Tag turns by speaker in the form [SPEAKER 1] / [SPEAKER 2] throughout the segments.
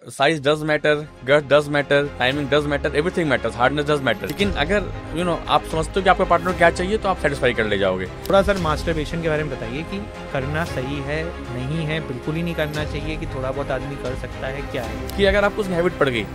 [SPEAKER 1] Size does matter, girth does matter, timing does matter, everything matters, hardness does matter. लेकिन अगर आप समझते हो कि आपके पार्टनर को क्या चाहिए तो आप सेटिस्फाई कर ले जाओगे।
[SPEAKER 2] थोड़ा सर मास्टरबेशन के बारे में बताइए कि करना सही है, नहीं है, बिल्कुल ही नहीं करना चाहिए, कि थोड़ा बहुत आदमी कर सकता है, क्या है?
[SPEAKER 1] कि अगर आपको उसकी हैबिट पड़ गई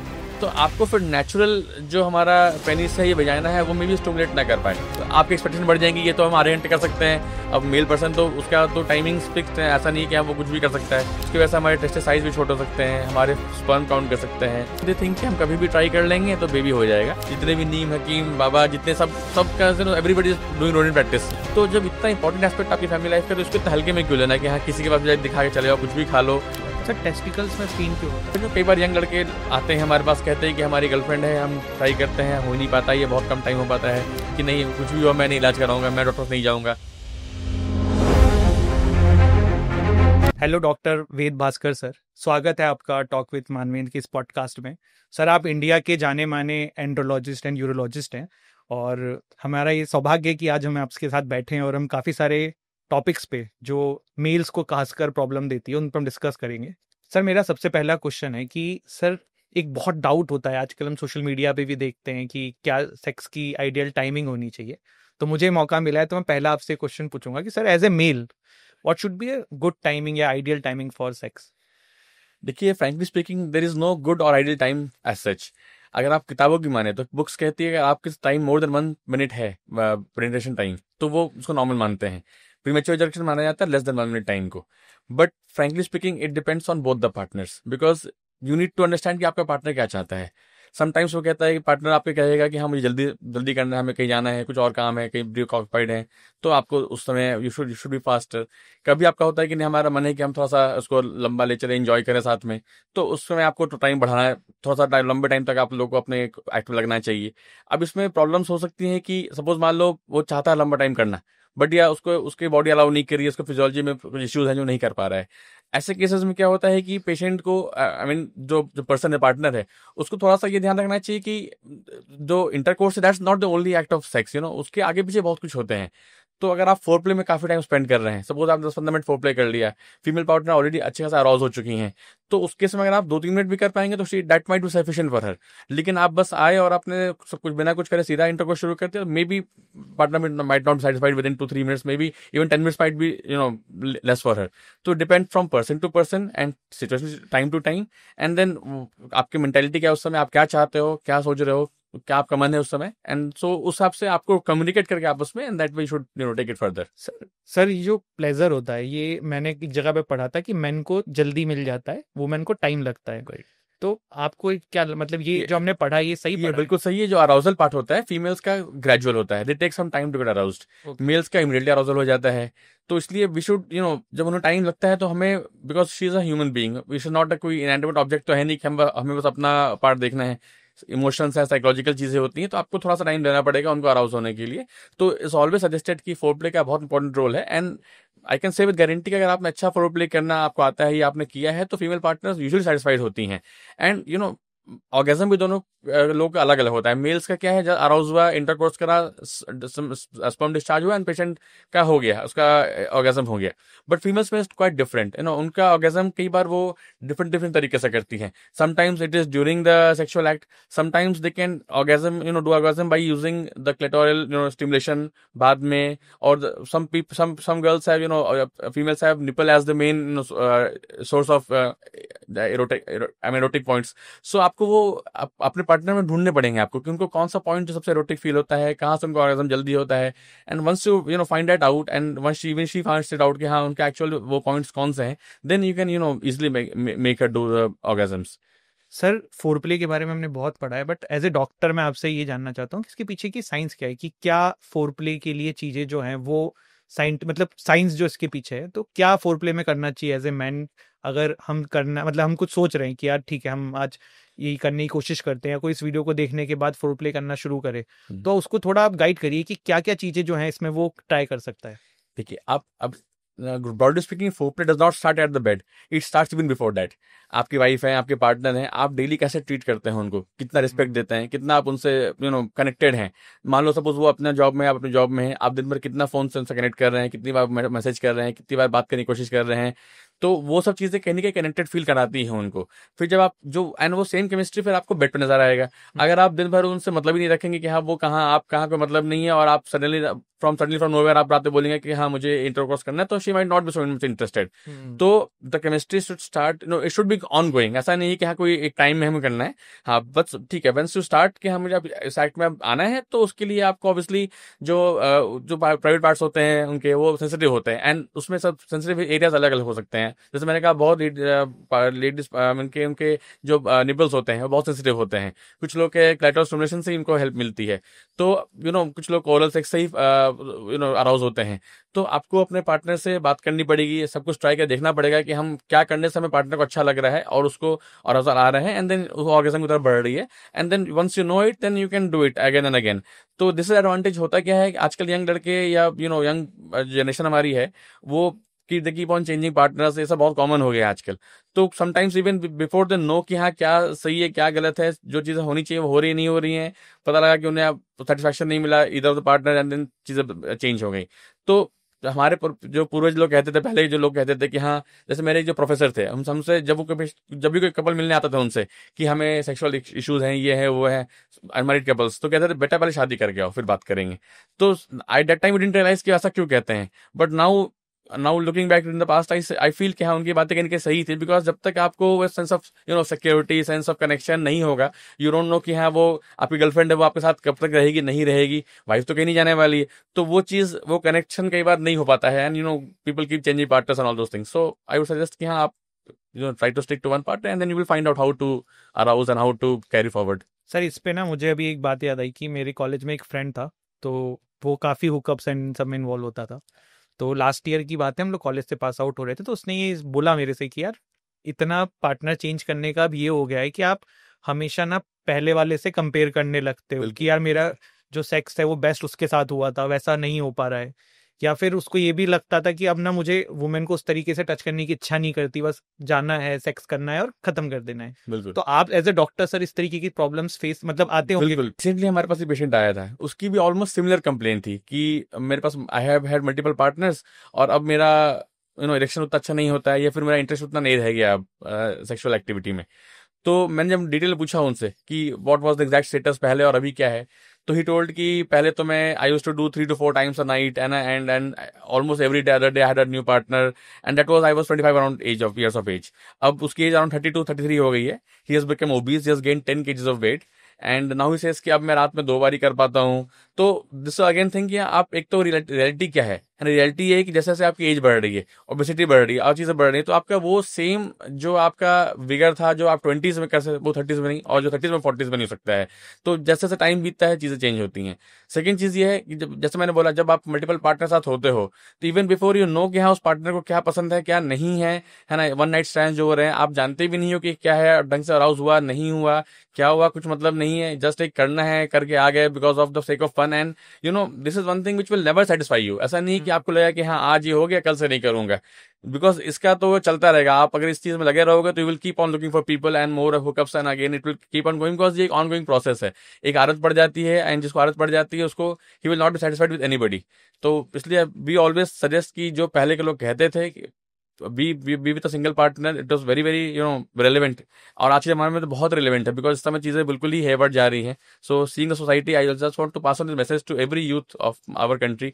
[SPEAKER 1] तो आपको फिर नेचुरल जो हमारा पेनिस है, ये वजाइना है, वो मे भी स्टिमुलेट ना कर पाए, तो आपकी एक्सपेक्टेशन बढ़ जाएंगी, ये तो हम आधे घंटे कर सकते हैं। अब मेल पर्सन तो उसका तो टाइमिंग फिक्स है, ऐसा नहीं कि वो कुछ भी कर सकता है। उसकी वजह से हमारे टेस्टिस साइज भी छोटे हो सकते हैं, हमारे स्पर्म काउंट कर सकते हैं। दे थिंक कि हम कभी भी ट्राई कर लेंगे तो बेबी हो जाएगा। जितने भी नीम हकीम बाबा जितने सबका everybody is doing routine practice. तो जब इतना इंपॉर्टेंट एस्पेक्ट आपकी फैमिली लाइफ का, तो इसको इतना हल्के में क्यों लेना कि हाँ किसी के पास दिखा के चले जाओ, कुछ भी खा लो।
[SPEAKER 2] सर टेस्टिकल्स में पेन क्यों होता है?
[SPEAKER 1] कई बार यंग लड़के आते हैं हमारे पास, कहते हैं कि हमारी गर्लफ्रेंड है, हम ट्राई करते हैं, हो नहीं पाता, ये बहुत कम टाइम हो पाता है, कि नहीं कुछ भी हो मैं नहीं इलाज कराऊंगा, मैं डॉक्टर नहीं जाऊंगा।
[SPEAKER 2] हेलो डॉक्टर वेद भास्कर सर, स्वागत है आपका टॉक विद मानवेंद्र के इस पॉडकास्ट में। सर आप इंडिया के जाने माने एंड्रोलॉजिस्ट एंड यूरोलॉजिस्ट हैं, और हमारा ये सौभाग्य है कि आज हम आपके साथ बैठे हैं और हम काफ़ी सारे टॉपिक्स पे जो मेल्स को खासकर प्रॉब्लम देती है उन पर हम डिस्कस करेंगे। सर मेरा सबसे पहला क्वेश्चन है कि सर एक बहुत डाउट होता है, आजकल हम सोशल मीडिया पे भी देखते हैं कि क्या सेक्स की आइडियल टाइमिंग होनी चाहिए। तो मुझे मौका मिला है तो मैं पहला आपसे क्वेश्चन पूछूंगा कि sir as a male what should be a good timing या आइडियल टाइमिंग फॉर सेक्स?
[SPEAKER 1] देखिए frankly speaking there is no good और आइडियल टाइम एज सच। अगर आप किताबों की माने तो बुक्स कहती है कि आपके टाइम मोर देन 1 मिनट है पेनिट्रेशन टाइम, तो वो उसको नॉर्मल मानते हैं। प्रीमेच्योर इजैक्यूलेशन माना जाता है लेस देन 1 मिनट टाइम को। But frankly speaking it depends on both the partners, because you need to understand कि आपका पार्टनर क्या चाहता है। समटाइम्स वो कहता है कि पार्टनर आपके कहेगा कि हाँ मुझे जल्दी जल्दी करना है, हमें कहीं जाना है, कुछ और काम है, कहीं ब्रेक ऑक्युपाइड है, तो आपको उस समय यू शुड बी फास्टर। कभी आपका होता है कि नहीं हमारा मन है कि हम थोड़ा सा उसको लंबा ले चले, एंजॉय करें साथ में, तो उस समय आपको तो टाइम बढ़ाना है, थोड़ा सा टाइम लंबे टाइम तक आप लोग को अपने एक्ट में लगना चाहिए। अब इसमें प्रॉब्लम्स हो सकती हैं कि सपोज मान लो वो चाहता है लंबा टाइम करना, बट या उसको उसकी बॉडी अलाउ नहीं कर रही है, उसको फिजियोलॉजी में कुछ इश्यूज हैं जो नहीं कर पा रहा है। ऐसे केसेस में क्या होता है कि पेशेंट को आई मीन जो जो पर्सन है, पार्टनर है, उसको थोड़ा सा ये ध्यान रखना चाहिए कि जो इंटरकोर्स है that's not the only act of sex, उसके आगे पीछे बहुत कुछ होते हैं। तो अगर आप फोर प्ले में काफी टाइम स्पेंड कर रहे हैं, सपोज आप 10-15 मिनट फोर प्ले कर लिया, फीमेल पार्टनर ऑलरेडी अच्छे खासा अराउज हो चुकी हैं, तो उसके समय अगर आप 2-3 मिनट भी कर पाएंगे तो that might be sufficient for her. लेकिन आप बस आए और आपने सब कुछ बिना कुछ करे सीधा इंटरकोर्स शुरू करते, maybe partner might not satisfied within 2-3 minutes, maybe even 10 minutes might be less for her. तो depend from person to person and situation time to time, and then आपकी mentality क्या है उस समय, आप क्या चाहते हो, क्या सोच रहे हो, क्या आपका मन है उस समय, एंड सो उस हिसाब से आपको कम्युनिकेट करके आपस में, and that way should take it further.
[SPEAKER 2] Sir ये जो प्लेजर होता है, ये मैंने एक जगह पे पढ़ा था कि मेन को जल्दी मिल जाता है, वुमेन को टाइम लगता है। तो आपको क्या मतलब, ये जो हमने पढ़ा ये सही
[SPEAKER 1] ये बिल्कुल सही है। जो अराउजल पार्ट होता है फीमेल्स का ग्रेजुअल होता है, they take some time to get aroused. Males का इमीडिएटली अराउजल हो जाता है। तो इसलिए वी शुड जब उन्हें टाइम लगता है तो हमें, because she is a human being, we should not कोई इनएनिमेट ऑब्जेक्ट तो है नहीं कि हमें बस अपना पार्ट देखना है। इमोशंस है, साइकोलॉजिकल चीजें होती हैं, तो आपको थोड़ा सा टाइम देना पड़ेगा उनको अराउज होने के लिए। तो इट्स ऑलवेज सजेस्टेड कि फोर प्ले का बहुत इंपॉर्टेंट रोल है, and I can say with guarantee कि अगर आपने अच्छा फोर प्ले करना आपको आता है या आपने किया है, तो फीमेल पार्टनर्स यूजुअली सेटिस्फाइड होती हैं। एंड ऑर्गेजम भी दोनों लोग का अलग अलग होता है। मेल्स का क्या है, जब अराउज हुआ, इंटरकोर्स करा, स्पर्म डिस्चार्ज हुआ एंड पेशेंट का हो गया, उसका ऑर्गेजम हो गया। बट फीमेल्स में क्वाइट डिफरेंट, उनका ऑर्गेजम कई बार वो डिफरेंट डिफरेंट तरीके से करती हैं। Sometimes it is during the sexual act, sometimes they can orgasm do orgasm by using the clitoral stimulation बाद में, और some girls have females have nipple as the main source of erotic points. So आपको वो अपने partner में ढूंढने पड़ेंगे आपको कि उनको कौन सा पॉइंट जो सबसे एरोटिक फील होता है, कहाँ से उनको ऑर्गेजम जल्दी होता है। And once you find that out, and once she finds it out कि हाँ उनके एक्चुअल वो पॉइंट्स कौन से हैं, then you can easily make her do orgasms.
[SPEAKER 2] Sir foreplay के बारे में हमने बहुत पढ़ा है, बट एज ए डॉक्टर मैं आपसे ये जानना चाहता हूँ कि इसके पीछे की साइंस क्या है, कि क्या फोर प्ले के लिए चीजें जो हैं वो साइंस जो इसके पीछे है, तो क्या फोर प्ले में करना चाहिए एज ए मैन? अगर हम करना मतलब हम कुछ सोच रहे हैं कि यार ठीक है हम आज यही करने की कोशिश करते हैं, या कोई इस वीडियो को देखने के बाद फोर प्ले करना शुरू करे, तो उसको थोड़ा आप गाइड करिए कि क्या क्या चीजें जो हैं इसमें वो ट्राई कर सकता है।
[SPEAKER 1] देखिए आप अब broadly speaking, foreplay does not start at the bed, it starts even before that. आपकी वाइफ है, आपके पार्टनर है, आप डेली कैसे ट्रीट करते हैं उनको, कितना रिस्पेक्ट देते हैं, कितना आप उनसे कनेक्टेड हैं। मान लो सपोज वो अपने जॉब में, आप अपने जॉब में हैं, आप दिन भर कितना फोन से उनसे कनेक्ट कर रहे हैं, कितनी बार मैसेज कर रहे हैं, कितनी बार बात करने की कोशिश कर रहे हैं। तो वो सब चीजें कहीं ना कहीं कनेक्टेड फील कराती हैं उनको। फिर जब आप जो एंड वो सेम केमिस्ट्री फिर आपको बेड पे नजर आएगा। अगर आप दिन भर उनसे मतलब ही नहीं रखेंगे कि हाँ वो कहाँ, आप कहाँ, कोई मतलब नहीं है, और आप सडनली फ्रॉम नोवेयर आप रात में बोलेंगे कि हाँ मुझे इंटरकोर्स करना है, तो she might not be so much interested. तो the chemistry should start, no it should be ongoing. ऐसा नहीं है कि हाँ कोई एक टाइम में हमें करना है, हाँ बस ठीक है वंस यू स्टार्ट कि हाँ मुझे इस एक्ट में अब आना है, तो उसके लिए आपको ऑब्वियसली जो प्राइवेट पार्ट्स होते हैं उनके वो सेंसिटिव होते हैं, एंड उसमें सब सेंसिटिव एरियाज अलग अलग हो सकते हैं। जैसे मैंने कहा बहुत लेडीज उनके उनके जो निबल्स होते हैं वो बहुत सेंसिटिव होते हैं। कुछ लोग के क्लाइटोरल स्टिमुलेशन से इनको हेल्प मिलती है, तो कुछ लोग ओरल सेक्स से ही अराउज होते हैं। तो आपको अपने पार्टनर से बात करनी पड़ेगी, सब कुछ ट्राई कर देखना पड़ेगा कि हम क्या करने से हमें पार्टनर को अच्छा लग रहा है और उसको अराउजल आ रहे हैं, एंड देन उस ऑर्गेजम की तरफ बढ़ रही है, and then once you know it then you can do it again and again. तो दिस इज एडवांटेज होता क्या है कि आजकल यंग लड़के या यंग जनरेशन हमारी है वो कि they keep on changing partners, ये सब बहुत कॉमन हो गया है आजकल। तो sometimes even before they know कि हाँ क्या सही है क्या गलत है, जो चीजें होनी चाहिए वो हो रही नहीं हो रही हैं, पता लगा कि उन्हें अब सेटिस्फैक्शन नहीं मिला either of the partner, and then चीजें चेंज हो गई। तो हमारे जो पूर्वज लोग कहते थे, पहले जो लोग कहते थे कि हाँ, जैसे मेरे जो प्रोफेसर थे, हम हमसे जब भी कोई कपल मिलने आता था उनसे कि हमें सेक्सुअल इश्यूज हैं, ये है वो है, अनमैरिड कपल्स, तो कहते थे बेटा पहले शादी करके आओ फिर बात करेंगे। तो आई दैट टाइम डिडंट रियलाइज कि ऐसा क्यों कहते हैं, but now looking back in the past I feel कि हाँ उनकी बातें कहीं ना सही थी, बिकॉज जब तक आपको वो sense of security, sense of connection नहीं होगा, यू डोंट नो कि हाँ वो आपकी गर्लफ्रेंड है, वो आपके साथ कब तक रहेगी नहीं रहेगी, वाइफ तो कहीं नहीं जाने वाली है, तो वो चीज वो कनेक्शन कई बार नहीं हो पाता है, and people keep changing partners and all those things. So I would suggest कि हाँ आप try to stick to one partner and then you will find out how to arouse and how to carry forward.
[SPEAKER 2] Sir इस पे ना मुझे अभी एक बात याद आई कि मेरे कॉलेज में एक फ्रेंड था, तो वो काफ़ी हुकअप्स एंड सब में इन्वॉल्व होता था। तो लास्ट ईयर की बात है, हम लोग कॉलेज से पास आउट हो रहे थे, तो उसने ये बोला मेरे से कि यार इतना पार्टनर चेंज करने का अब ये हो गया है कि आप हमेशा ना पहले वाले से कंपेयर करने लगते हो कि यार मेरा जो सेक्स है वो बेस्ट उसके साथ हुआ था, वैसा नहीं हो पा रहा है। या फिर उसको ये भी लगता था कि अब ना मुझे वुमेन को उस तरीके से टच करने की इच्छा नहीं करती, बस जाना है, सेक्स करना है और खत्म कर देना है।
[SPEAKER 1] बिल्कुल।
[SPEAKER 2] तो आप एज ए डॉक्टर सर इस तरीके की प्रॉब्लम्स फेस मतलब आते होंगे?
[SPEAKER 1] बिल्कुल। रिसेंटली हमारे पास एक पेशेंट आया था, उसकी भी ऑलमोस्ट सिमिलर कंप्लेन थी कि मेरे पास I have had multiple partners और अब मेरा इरेक्शन उतना अच्छा नहीं होता है, या फिर मेरा इंटरेस्ट उतना नहीं रह गया अब सेक्सुअल एक्टिविटी में। तो मैंने जब डिटेल पूछा उनसे कि what was the exact status पहले और अभी क्या है, तो ही टोल्ड कि पहले तो मैं I used to do 3 to 4 times a night, and almost every day other day I had a new partner, and that was I was 25 around age of years of age. अब उसकी age around 32-33 हो गई है। He has become obese, he has gain 10 kgs of weight, and now he says कि अब मैं रात में 2 बार ही कर पाता हूँ। तो दिस अगेन थिंक कि आप एक तो रियलिटी क्या है, रियलिटी ये है कि जैसे जैसे आपकी एज बढ़ रही है, ओबेसिटी बढ़ रही है और चीजें बढ़ रही है, तो आपका वो सेम जो आपका विगर था जो आप 20s में कर सकते वो 30s में नहीं, और जो 30s में 40s में नहीं हो सकता है। तो जैसे जैसे टाइम बीतता है चीजें चेंज होती हैं। सेकंड चीज ये है कि जैसे मैंने बोला, जब आप मल्टीपल पार्टनर साथ होते हो तो इवन बिफोर यू नो कि हाँ उस पार्टनर को क्या पसंद है क्या नहीं है ना, वन नाइट स्टैंड जो हो रहे हैं आप जानते भी नहीं हो कि क्या है, ढंग से अराउज हुआ नहीं हुआ, क्या हुआ कुछ मतलब नहीं है, जस्ट एक करना है करके आ गए because of the sake of fun, and this is one thing which will never satisfy you. ऐसा नहीं कि आपको लगेगा कि हाँ आज ये हो गया कल से नहीं करूंगा, बिकॉज इसका तो चलता रहेगा। आप अगर इस चीज में लगे रहोगे तो you will keep on looking for people and more hookups, and again it will keep on going, because ये एक ऑन गोइंग प्रोसेस है। एक आदत पड़ जाती है, एंड जिसको आदत पड़ जाती है उसको he will not be satisfied with anybody. तो इसलिए वी ऑलवेज सजेस्ट कि जो पहले के लोग कहते थे कि be with a single partner, it was very very relevant, और आज के जमाने में तो बहुत रिलेवेंट है, बिकॉज इस समय चीजें बिल्कुल ही हेवर्ड जा रही हैं। So seeing the society, I just want to pass on this message to every youth of our country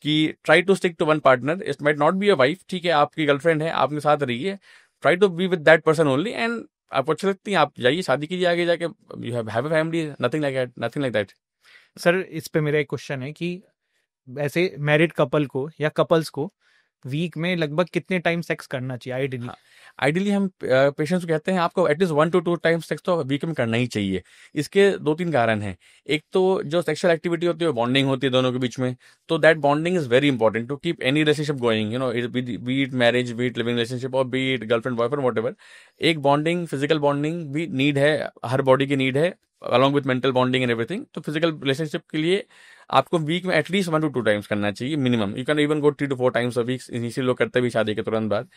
[SPEAKER 1] कि try to stick to one partner. It might not be a wife, ठीक है, आपकी girlfriend है, आपके साथ रही है, try to be with that person only, and आपको अच्छी लगती है आप जाइए शादी कीजिए, आगे जाके you have a family, nothing like that.
[SPEAKER 2] Sir इस पे मेरा एक क्वेश्चन है कि ऐसे मैरिड कपल को या कपल्स को वीक में लगभग कितने टाइम सेक्स करना चाहिए आइडियली?
[SPEAKER 1] आइडियली हम पेशेंट्स को कहते हैं आपको एटलीस्ट 1 to 2 टाइम्स सेक्स तो वीक में करना ही चाहिए। इसके 2-3 कारण हैं। एक तो जो सेक्सुअल एक्टिविटी होती है, बॉन्डिंग होती है दोनों के बीच में, तो that bonding is very important to keep any relationship going, be it marriage, be it living relationship, और be it girlfriend boyfriend whatever. एक बॉन्डिंग, फिजिकल बॉन्डिंग भी नीड है, हर बॉडी की नीड है, along with mental bonding and everything. तो physical relationship के लिए आपको वीक में एटलीस्ट 1 to 2 टाइम्स करना चाहिए minimum. You can even go 3 to 4 times a week, initial लोग करते भी शादी के तुरंत बाद।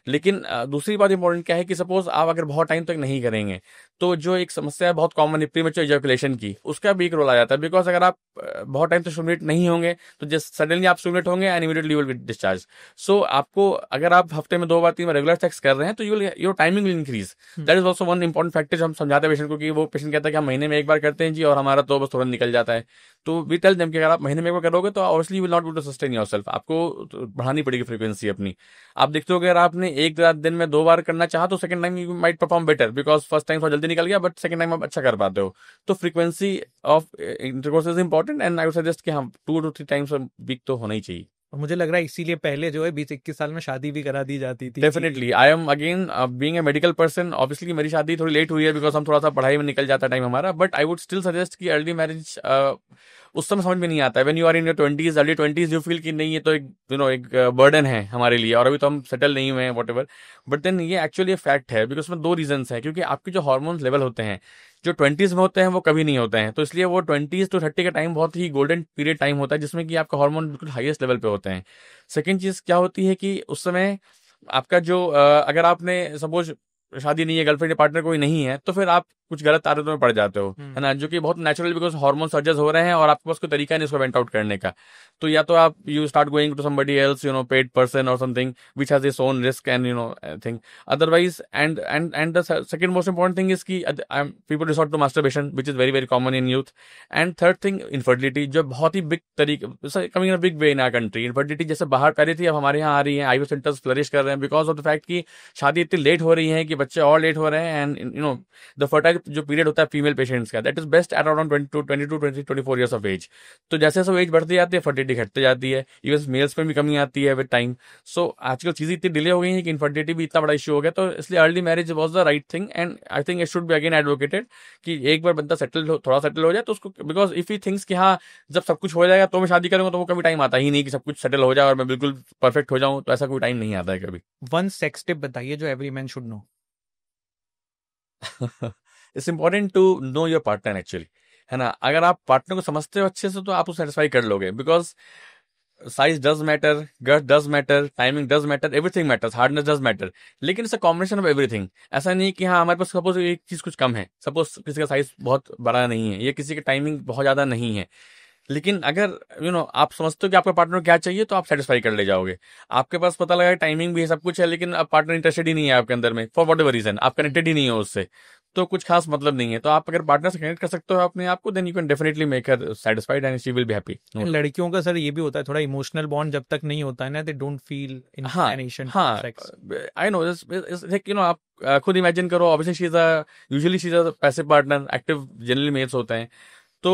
[SPEAKER 1] लेकिन दूसरी बात इंपॉर्टेंट क्या है कि सपोज आप अगर बहुत टाइम तक नहीं करेंगे तो जो एक समस्या है बहुत कॉमन है प्रीमेच्योर इजैकुलेशन की, उसका भी एक रोल आ जाता है। बिकॉज अगर आप बहुत टाइम तक स्टिमुलेट नहीं होंगे तो जस्ट सडनली आप स्टिमुलेट होंगे and immediately you will get discharge. So आपको अगर आप हफ्ते में 2 बार 3 बार रेगुलर सेक्स कर रहे हैं तो your timing will increase. That is also one important factor जो हम समझाते हैं पेशेंट को, कि वो पेशेंट कहता है कि हम महीने में एक बार करते हैं जी और हमारा तो बस तुरंत निकल जाता है। तो वी टेल देम कि अगर आप महीने में एक बार करोगे तो obviously will not be to sustain yourself, आपको तो बढ़ानी पड़ेगी फ्रीक्वेंसी अपनी। आप देखते हो कि अगर आपने एक दिन में 2 बार करना चाहा तो second time you might perform better, because first time थोड़ा जल्दी निकल गया बट सेकंड टाइम आप अच्छा कर पाते हो। तो frequency of intercourse is important and I would suggest कि हम 2 to 3 टाइम्स वीक तो होना ही चाहिए।
[SPEAKER 2] और मुझे लग रहा है इसीलिए पहले जो है 20-21 साल में शादी भी करा दी जाती थी।
[SPEAKER 1] Definitely I am again being a medical person, obviously मेरी शादी थोड़ी लेट हुई है बिकॉज हम थोड़ा सा पढ़ाई में निकल जाता टाइम हमारा, but I would still suggest कि अर्ली मैरिज उस समय समझ में नहीं आता है। When you are in your 20s early 20s you feel कि नहीं ये तो एक एक बर्डन है हमारे लिए और अभी तो हम सेटल नहीं हुए हैं वॉट। बट देन ये एक्चुअली फैक्ट है बिकॉज उसमें 2 रीजंस हैं, क्योंकि आपके जो हार्मोन्स लेवल होते हैं जो 20s में होते हैं वो कभी नहीं होते हैं। तो इसलिए वो 20s to 30 का टाइम बहुत ही गोल्डन पीरियड टाइम होता है जिसमें कि आपका हार्मोन बिल्कुल हाईएस्ट लेवल पे होते हैं। सेकेंड चीज क्या होती है कि उस समय आपका जो अगर आपने सपोज शादी नहीं है, गर्लफ्रेंड या पार्टनर कोई नहीं है, तो फिर आप कुछ गलत आदतों में पड़ जाते हो, है ना, जो कि बहुत नेचुरल बिकॉज हार्मोन सर्जेस हो रहे हैं और आपके पास कोई तरीका नहीं इसको वेंट आउट करने का। तो या तो आप you start going to somebody else paid person और something which has its own risk and thing otherwise. And the second most important thing is की people resort to masturbation which is very very common in youth. And third thing infertility, जो बहुत ही big तरीके coming in big way in our country. Infertility जैसे बाहर पहले थी अब हमारे यहाँ आ रही है, आईवीएफ सेंटर्स फ्लरिश कर रहे हैं बिकॉज ऑफ द फैक्ट कि शादी इतनी लेट हो रही है कि बच्चे और लेट हो रहे हैं। एंड द फर्टाइल जो पीरियड होता है फीमेल पेशेंट्स का that is best at around 22-24 years of age. तो जैसे जैसे एज बढ़ती जाती है फर्टिलिटी घटती जाती है, इवन मेल्स में भी कमी आती है विद टाइम। सो आजकल चीजें इतनी डिले हो गई हैं कि इनफर्टिलिटी भी इतना बड़ा इशू हो गया, तो इसलिए early marriage was the right thing and I think it should be again advocated कि एक बार बंदा थोड़ा सेटल हो जाए तो उसको, बिकॉज इफ ही थिंक्स कि हाँ जब सब कुछ हो जाएगा तो मैं शादी करूंगा, तो वो कभी टाइम आता ही नहीं कि सब कुछ सेटल हो जाए और मैं बिल्कुल परफेक्ट हो जाऊं, तो ऐसा कोई टाइम नहीं आता है कभी।
[SPEAKER 2] वन सेक्स टिप बताइए जो every man should know.
[SPEAKER 1] It's important to know your partner actually, है ना। अगर आप पार्टनर को समझते हो अच्छे से तो आप उसको सेटिस्फाई कर लोगे, because size does matter, gut does matter, timing does matter, everything matters, hardness does matter. लेकिन it's a combination of everything. ऐसा नहीं कि हाँ हमारे पास सपोज एक चीज कुछ कम है, सपोज किसी का साइज बहुत बड़ा नहीं है या किसी की टाइमिंग बहुत ज्यादा नहीं है, लेकिन अगर आप समझते हो कि आपका पार्टनर क्या चाहिए तो आप सेटिस्फाई कर ले जाओगे। आपके पास पता लगा टाइमिंग भी है, सब कुछ है, लेकिन अब पार्टनर इंटरेस्टेड ही नहीं है आपके अंदर में फॉर वॉट एवर रीजन, आप कनेक्टेड ही नहीं हो उससे, तो कुछ खास मतलब नहीं है। तो आप अगर पार्टनर से कनेक्ट कर सकते हो अपने आप को, then you can definitely make her satisfied and she will be happy.
[SPEAKER 2] लड़कियों का सर ये भी होता है थोड़ा इमोशनल बॉन्ड जब तक नहीं होता है ना, दे डोंट फील
[SPEAKER 1] हाँ
[SPEAKER 2] इंक्लिनेशन
[SPEAKER 1] हाँ,
[SPEAKER 2] सेक्स।
[SPEAKER 1] आई नो आप खुद इमेजिन करो, obviously she is a usually she is a passive partner, active generally males होते हैं। तो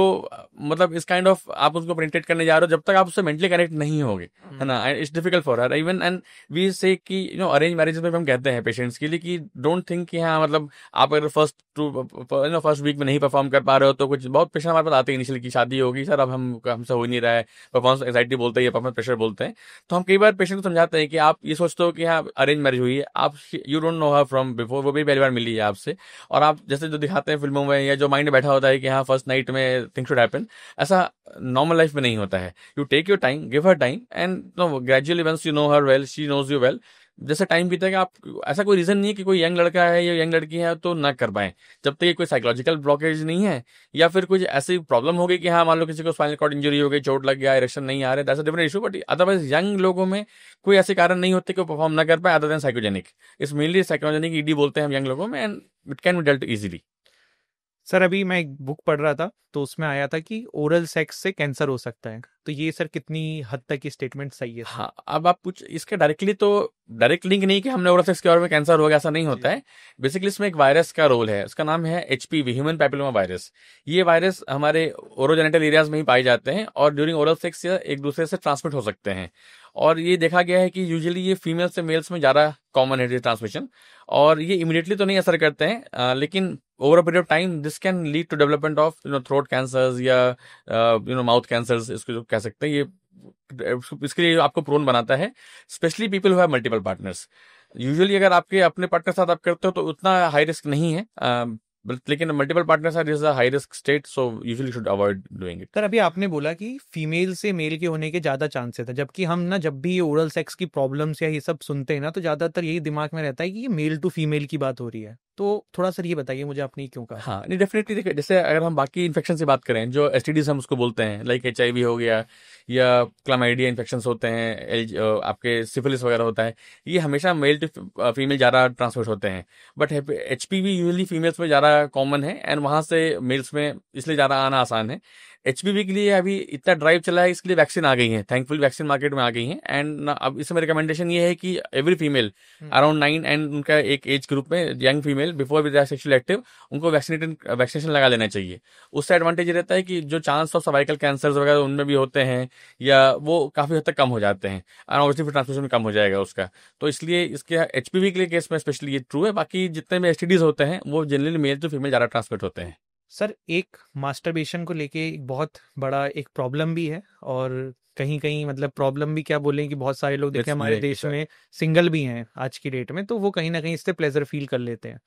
[SPEAKER 1] मतलब इस काइंड ऑफ आप उसको पेनिट्रेट करने जा रहे हो जब तक आप उससे मेंटली कनेक्ट नहीं होगे, है ना, it's difficult for her even. And we say कि अरेंज मैरिज में हम कहते हैं पेशेंट्स के लिए कि डोंट थिंक कि हाँ मतलब आप अगर फर्स्ट वीक में नहीं परफॉर्म कर पा रहे हो तो कुछ बहुत पेशेंट हमारे पास आते हैं इनिशियली की शादी होगी सर अब हमसे हो ही नहीं रहा है, परफॉर्मेंस एंग्जाइटी बोलते हैं, परफॉर्मेंस प्रेशर बोलते हैं। तो हम कई बार पेशेंट को समझाते हैं कि आप ये सोचते हो कि हाँ अरेंज मैरिज हुई है, आप you don't know her from before, वो भी पहली बार मिली है आपसे, और आप जैसे जो दिखाते हैं फिल्मों में या जो माइंड में बैठा होता है कि हाँ फर्स्ट नाइट में थिंग्स शुड हैपन, ऐसा नॉर्मल लाइफ में नहीं होता है। You take your time, give her time and gradually once you know her well, she knows you well, जैसे टाइम बीतेगा आप, ऐसा कोई रीजन नहीं है कि कोई यंग लड़का है या यंग लड़की है तो ना कर पाए, जब तक ये कोई साइकोलॉजिकल ब्लॉकेज नहीं है या फिर कुछ ऐसी प्रॉब्लम हो गई कि हाँ मान लो किसी को स्पाइनल कॉर्ड इंजरी हो गई, चोट लग गया, इरेक्शन नहीं आ रहा, that's a different issue. But otherwise young लोगों में कोई ऐसे कारण नहीं होते कि वो परफॉर्म ना कर पाए other than psychogenic. It's mainly psychogenic ED बोलते हैं हम यंग लोगों में, and it can be dealt easily.
[SPEAKER 2] Sir अभी मैं एक बुक पढ़ रहा था तो उसमें आया था कि ओरल सेक्स से कैंसर हो सकता है, तो ये सर कितनी हद तक ये स्टेटमेंट सही है?
[SPEAKER 1] हाँ, अब आप कुछ इसके डायरेक्टली तो डायरेक्ट लिंक नहीं कि हमने ओरल सेक्स के बारे में कैंसर हो गया, ऐसा नहीं होता है। बेसिकली इसमें एक वायरस का रोल है, उसका नाम है एचपीवी, ह्यूमन पैपिलोमा वायरस। ये वायरस हमारे ओरोजेनिटल एरियाज में ही पाए जाते हैं और ड्यूरिंग ओरल सेक्स एक दूसरे से ट्रांसमिट हो सकते हैं। और ये देखा गया है कि यूजुअली ये फीमेल से मेल्स में ज्यादा कॉमन है ट्रांसमिशन, और ये इमीडिएटली तो नहीं असर करते हैं, लेकिन over a period of time this can lead to development of throat cancers या माउथ कैंसर्स, इसको जो कह सकते हैं। ये इसके लिए आपको प्रोन बनाता है, specially people who have multiple partners. Usually अगर आपके अपने पार्टनर साथ आप करते हो तो उतना हाई रिस्क नहीं है, लेकिन multiple partners are is a high risk state, so usually should avoid doing it.
[SPEAKER 2] Sir अभी आपने बोला कि फीमेल से मेल के होने के ज्यादा चांसेस है, जबकि हम ना जब भी ओरल सेक्स की प्रॉब्लम्स या ये सब सुनते हैं ना, तो ज्यादातर यही दिमाग में रहता है कि ये मेल टू फीमेल की बात हो रही है। तो थोड़ा सर ये बताइए मुझे, आपने क्यों कहा?
[SPEAKER 1] हाँ, नहीं डेफिनेटली देखिए, जैसे अगर हम बाकी इन्फेक्शन से बात करें, जो एसटीडीज हम उसको बोलते हैं, लाइक HIV हो गया या क्लामाइडिया इन्फेक्शन होते हैं, आपके सिफिलिस वगैरह होता है, ये हमेशा मेल टू फीमेल ज़्यादा ट्रांसमिट होते हैं। बट HPV यूजली फीमेल्स में ज़्यादा कॉमन है, एंड वहाँ से मेल्स में इसलिए ज़्यादा आना आसान है। HPV के लिए अभी इतना ड्राइव चला है, इसके लिए वैक्सीन आ गई है, थैंकफुल वैक्सीन मार्केट में आ गई है। एंड अब इसमें रिकमेंडेशन ये है कि एवरी फीमेल अराउंड 9 एंड उनका एक एज ग्रुप में young female before with sexual active, उनको वैक्सीनेशन लगा लेना चाहिए। उससे एडवांटेज ये रहता है कि जो चांस ऑफ सर्वाइकल कैंसर वगैरह उनमें भी होते हैं, या वो काफ़ी हद तक कम हो जाते हैं, और ऑब्वियसली ट्रांसमिशन कम हो जाएगा उसका। तो इसलिए इसके HPV के लिए केस में स्पेशली ये ट्रू है। बाकी जितने भी STDs होते हैं वो जनरली मेल टू फीमेल ज़्यादा ट्रांसमिट होते हैं।
[SPEAKER 2] सर एक मास्टरबेशन को लेके एक बहुत बड़ा एक प्रॉब्लम भी है, और कहीं कहीं मतलब प्रॉब्लम भी क्या बोलें कि बहुत सारे लोग देखे हमारे देश में सिंगल भी हैं आज की डेट में, तो वो कहीं ना कहीं इससे प्लेजर फील कर लेते हैं।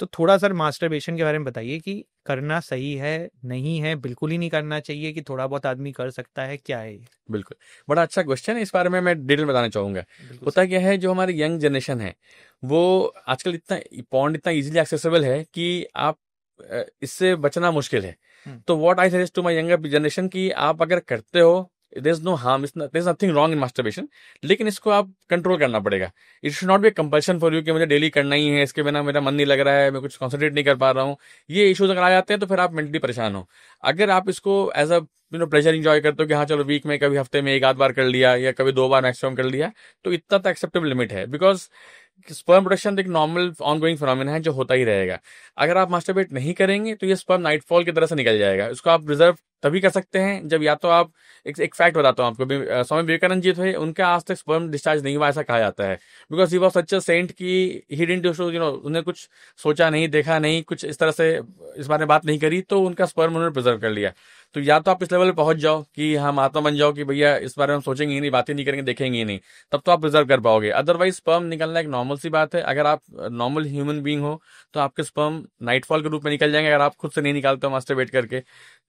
[SPEAKER 2] तो थोड़ा सर मास्टरबेशन के बारे में बताइए कि करना सही है, नहीं है, बिल्कुल ही नहीं करना चाहिए, कि थोड़ा बहुत आदमी कर सकता है, क्या है ये?
[SPEAKER 1] बिल्कुल, बड़ा अच्छा क्वेश्चन है, इस बारे में मैं डिटेल बताना चाहूंगा। होता क्या है, जो हमारी यंग जनरेशन है वो आजकल इतना पॉन्ड इतना इजीली एक्सेसिबल है कि आप इससे बचना मुश्किल है। तो what I suggest to my younger generation कि आप अगर करते हो, there is no harm, there is nothing wrong in masturbation, लेकिन इसको आप कंट्रोल करना पड़ेगा। It should not be compulsion for you कि मुझे डेली करना ही है, इसके बिना मेरा मन नहीं लग रहा है, मैं कुछ कॉन्सेंट्रेट नहीं कर पा रहा हूँ। ये इश्यूज अगर आ जाते हैं तो फिर आप मेंटली परेशान हो। अगर आप इसको एज अ प्लेजर इंजॉय करते हो कि हाँ चलो वीक में कभी हफ्ते में एक आध बार कर लिया या कभी 2 बार मैक्सिमम कर लिया, तो इतना तो एक्सेप्टेबल लिमिट है। बिकॉज स्पर्म प्रोडक्शन एक नॉर्मल ऑनगोइंग फिनोमेना है जो होता ही रहेगा। अगर आप मास्टरबेट नहीं करेंगे तो ये स्पर्म नाइटफॉल की तरह से निकल जाएगा। इसको आप रिजर्व तभी कर सकते हैं जब या तो आप एक फैक्ट बताता हूँ आपको, स्वामी विवेकानंद जी थे, उनका आज तक स्पर्म डिस्चार्ज नहीं हुआ ऐसा कहा जाता है। Because he was such a saint कि ही डिडंट शो, उन्हें कुछ सोचा नहीं, देखा नहीं, कुछ इस तरह से इस बारे में बात नहीं करी, तो उनका स्पर्म उन्होंने प्रिजर्व कर लिया। तो या तो आप इस लेवल पे पहुंच जाओ कि हाँ महात्मा बन जाओ कि भैया इस बारे में हम सोचेंगे ही नहीं, बातें नहीं करेंगे, देखेंगे ही नहीं, तब तो आप प्रिजर्व कर पाओगे। अदरवाइज स्पर्म निकलना एक नॉर्मल सी बात है। अगर आप नॉर्मल ह्यूमन बीइंग हो तो आपके स्पर्म नाइटफॉल के रूप में निकल जाएंगे, अगर आप खुद से नहीं निकालते हो मास्टरबेट करके।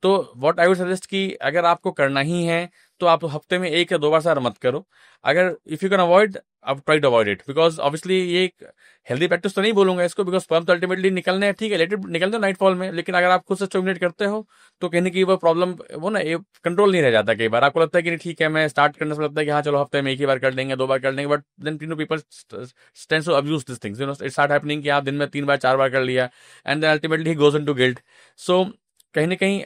[SPEAKER 1] तो व्हाट आई वुड सजेस्ट कि अगर आपको करना ही है तो आप हफ्ते में 1 या 2 बार से मत करो। अगर इफ यू कैन अवॉइड, आप try to avoid it, because obviously ये एक हेल्दी प्रैक्टिस तो नहीं बोलूंगा इसको, बिकॉज स्पर्म तो अल्टीमेटली निकलने हैं, ठीक है, लेट इट निकलते हो नाइटफॉल में, लेकिन अगर आप खुद से स्टिमुलेट करते हो तो कहीं ना कहीं वो प्रॉब्लम वो ना ये कंट्रोल नहीं रह जाता। कई बार आपको लगता है कि ठीक है, मैं स्टार्ट करने से लगता है कि हाँ चलो हफ्ते में 1 ही बार कर लेंगे, 2 बार कर लेंगे, but then people tends to abuse this things, it start happening कि आप दिन में 3 बार 4 बार कर लिया, and then ultimately he goes into guilt. So कहीं ना कहीं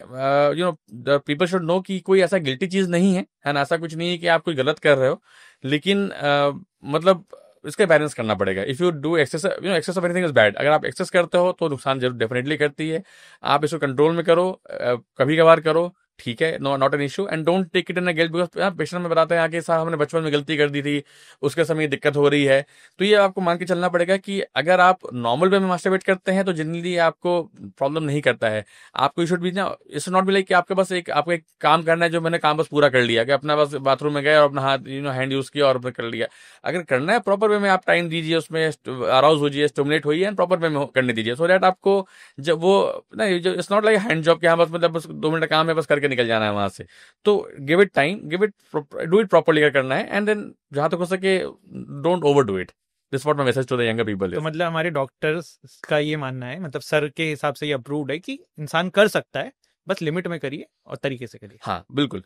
[SPEAKER 1] द पीपल शुड नो कि कोई ऐसा गिल्टी चीज नहीं है ना, ऐसा कुछ नहीं है कि आप कुछ गलत कर रहे हो, लेकिन मतलब इसका बैलेंस करना पड़ेगा। If you do excess, excess of anything is bad. अगर आप एक्सेस करते हो तो नुकसान जरूर डेफिनेटली करती है। आप इसको कंट्रोल में करो, कभी कभार करो, ठीक है, no not an issue, and don't take it in a guilt. Because patient में बताते हैं आगे साहब हमने बचपन में गलती कर दी थी, उसके समय दिक्कत हो रही है। तो ये आपको मान के चलना पड़ेगा कि अगर आप नॉर्मल वे में मास्टरबेट करते हैं तो जनरली आपको प्रॉब्लम नहीं करता है। आपको यू शुड बी ना, इट्स नॉट बी लाइक कि आपके पास आपको एक काम करना है जो मैंने काम बस पूरा कर लिया, कि अपना बस बाथरूम में गए और अपना हाथ हैंड यूज किया और कर लिया। अगर करना है प्रॉपर वे में, आप टाइम दीजिए, उसमें अराउज होइए, स्टिमुलेट होइए, एंड प्रॉपर वे में करने दीजिए, सो दैट आपको जब वो ना, it's not like hand job कि हाँ बस मतलब बस 2 मिनट का काम है, बस करके निकल जाना है वहां से। तो give it time, give it, do it properly अगर करना है, एंड देन जहां तक हो सके don't overdo it. This what my message to the younger people.
[SPEAKER 2] तो मतलब हमारे डॉक्टर्स का ये मानना है, मतलब सर के हिसाब से ये अप्रूव्ड है कि इंसान कर सकता है, बस लिमिट में करिए और तरीके से करिए।
[SPEAKER 1] हाँ बिल्कुल,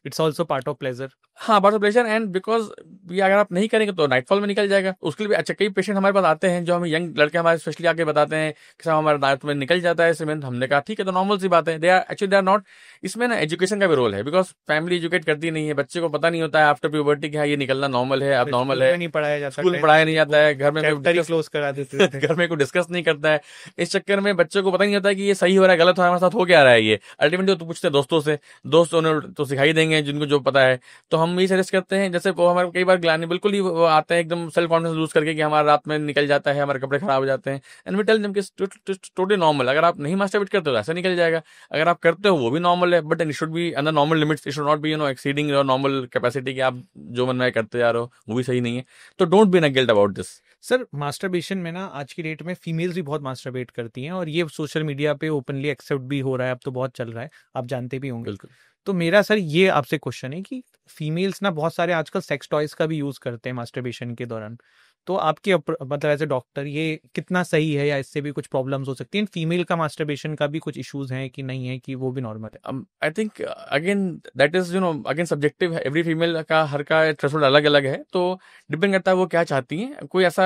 [SPEAKER 2] it's also part of pleasure.
[SPEAKER 1] हाँ part of pleasure, and because ये अगर आप नहीं करेंगे तो नाइटफॉल में निकल जाएगा। उसके लिए भी अच्छा, कई पेशेंट हमारे पास आते हैं जो हमें यंग लड़के हमारे स्पेशली आके बताते हैं कि साहब हमारे नाइट में निकल जाता है सीमेंट। हमने कहा ठीक है, तो नॉर्मल सी बात है। दे आर नॉट, इसमें ना एजुकेशन का भी रोल है, बिकॉज फैमिली एजुकेट करती नहीं है, बच्चे को पता नहीं होता है आफ्टर प्यूबर्टी कि हाँ ये निकलना नॉर्मल है, अब नॉर्मल है,
[SPEAKER 2] नहीं पढ़ाया जाता,
[SPEAKER 1] स्कूल में पढ़ाया नहीं जाता है, घर में
[SPEAKER 2] क्लोज करा देते हैं।
[SPEAKER 1] घर में कोई डिस्कस नहीं करता है। इस चक्कर में बच्चों को पता नहीं होता है कि ये सही हो रहा है, गलत हो रहा है, हमारे साथ हो क्या रहा है। ये अल्टीमेटली तो पूछते हैं दोस्तों से, दोस्त उन्हें तो सिखाई देंगे जिनको जो पता है। तो हम ये सजेस्ट करते हैं, जैसे वो हमारे कई बार ग्लानी बिल्कुल ही वो आते हैं एकदम सेल्फ कॉन्फिडेंस लूज करके कि हमारा रात में निकल जाता है, हमारे कपड़े खराब हो जाते हैं, एंड वी टेल देम कि टोटली नॉर्मल। अगर आप नहीं मास्टरबेट करते हो तो ऐसा निकल जाएगा, अगर आप करते हो वो भी नॉर्मल है, but it should be under normal limits. It should not B exceeding your normal capacity कि आप जो मन में करते जा रहे हो, वो भी सही नहीं है। तो don't be in a guilt about this.
[SPEAKER 2] Sir masturbation में ना आज की डेट में फीमेल्स भी बहुत मास्टरबेट करती हैं, और ये सोशल मीडिया पे ओपनली एक्सेप्ट भी हो रहा है, अब तो बहुत चल रहा है, आप जानते भी होंगे।
[SPEAKER 1] बिल्कुल।
[SPEAKER 2] तो मेरा सर ये आपसे क्वेश्चन है कि फीमेल्स ना बहुत सारे आजकल सेक्स टॉयज का भी यूज करते हैं मास्टरबेशन के दौरान। तो आपके मतलब एज ए डॉक्टर ये कितना सही है, या इससे भी कुछ प्रॉब्लम्स हो सकती हैं? फीमेल का मास्टरबेशन का भी कुछ इश्यूज हैं कि नहीं है, कि वो भी नॉर्मल है?
[SPEAKER 1] I think again that is again subjective है, एवरी फीमेल का हर का थ्रेशोल्ड अलग अलग है, तो डिपेंड करता है वो क्या चाहती हैं। कोई ऐसा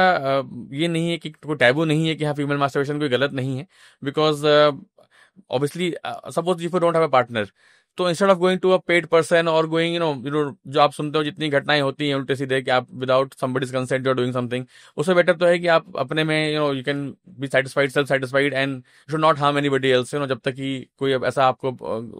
[SPEAKER 1] ये नहीं है कि कोई टैबू नहीं है कि हाँ फीमेल मास्टरबेशन कोई गलत नहीं है, because obviously suppose if you don't have a partner, तो instead of going to a paid person और गोइंग जो आप सुनते हो जितनी घटनाएं होती हैं उल्टे सीधे कि आप without somebody's consent you are doing something, उससे बेटर तो है कि आप अपने में you can be satisfied, self satisfied, and should not harm anybody else, जब तक कि कोई ऐसा आपको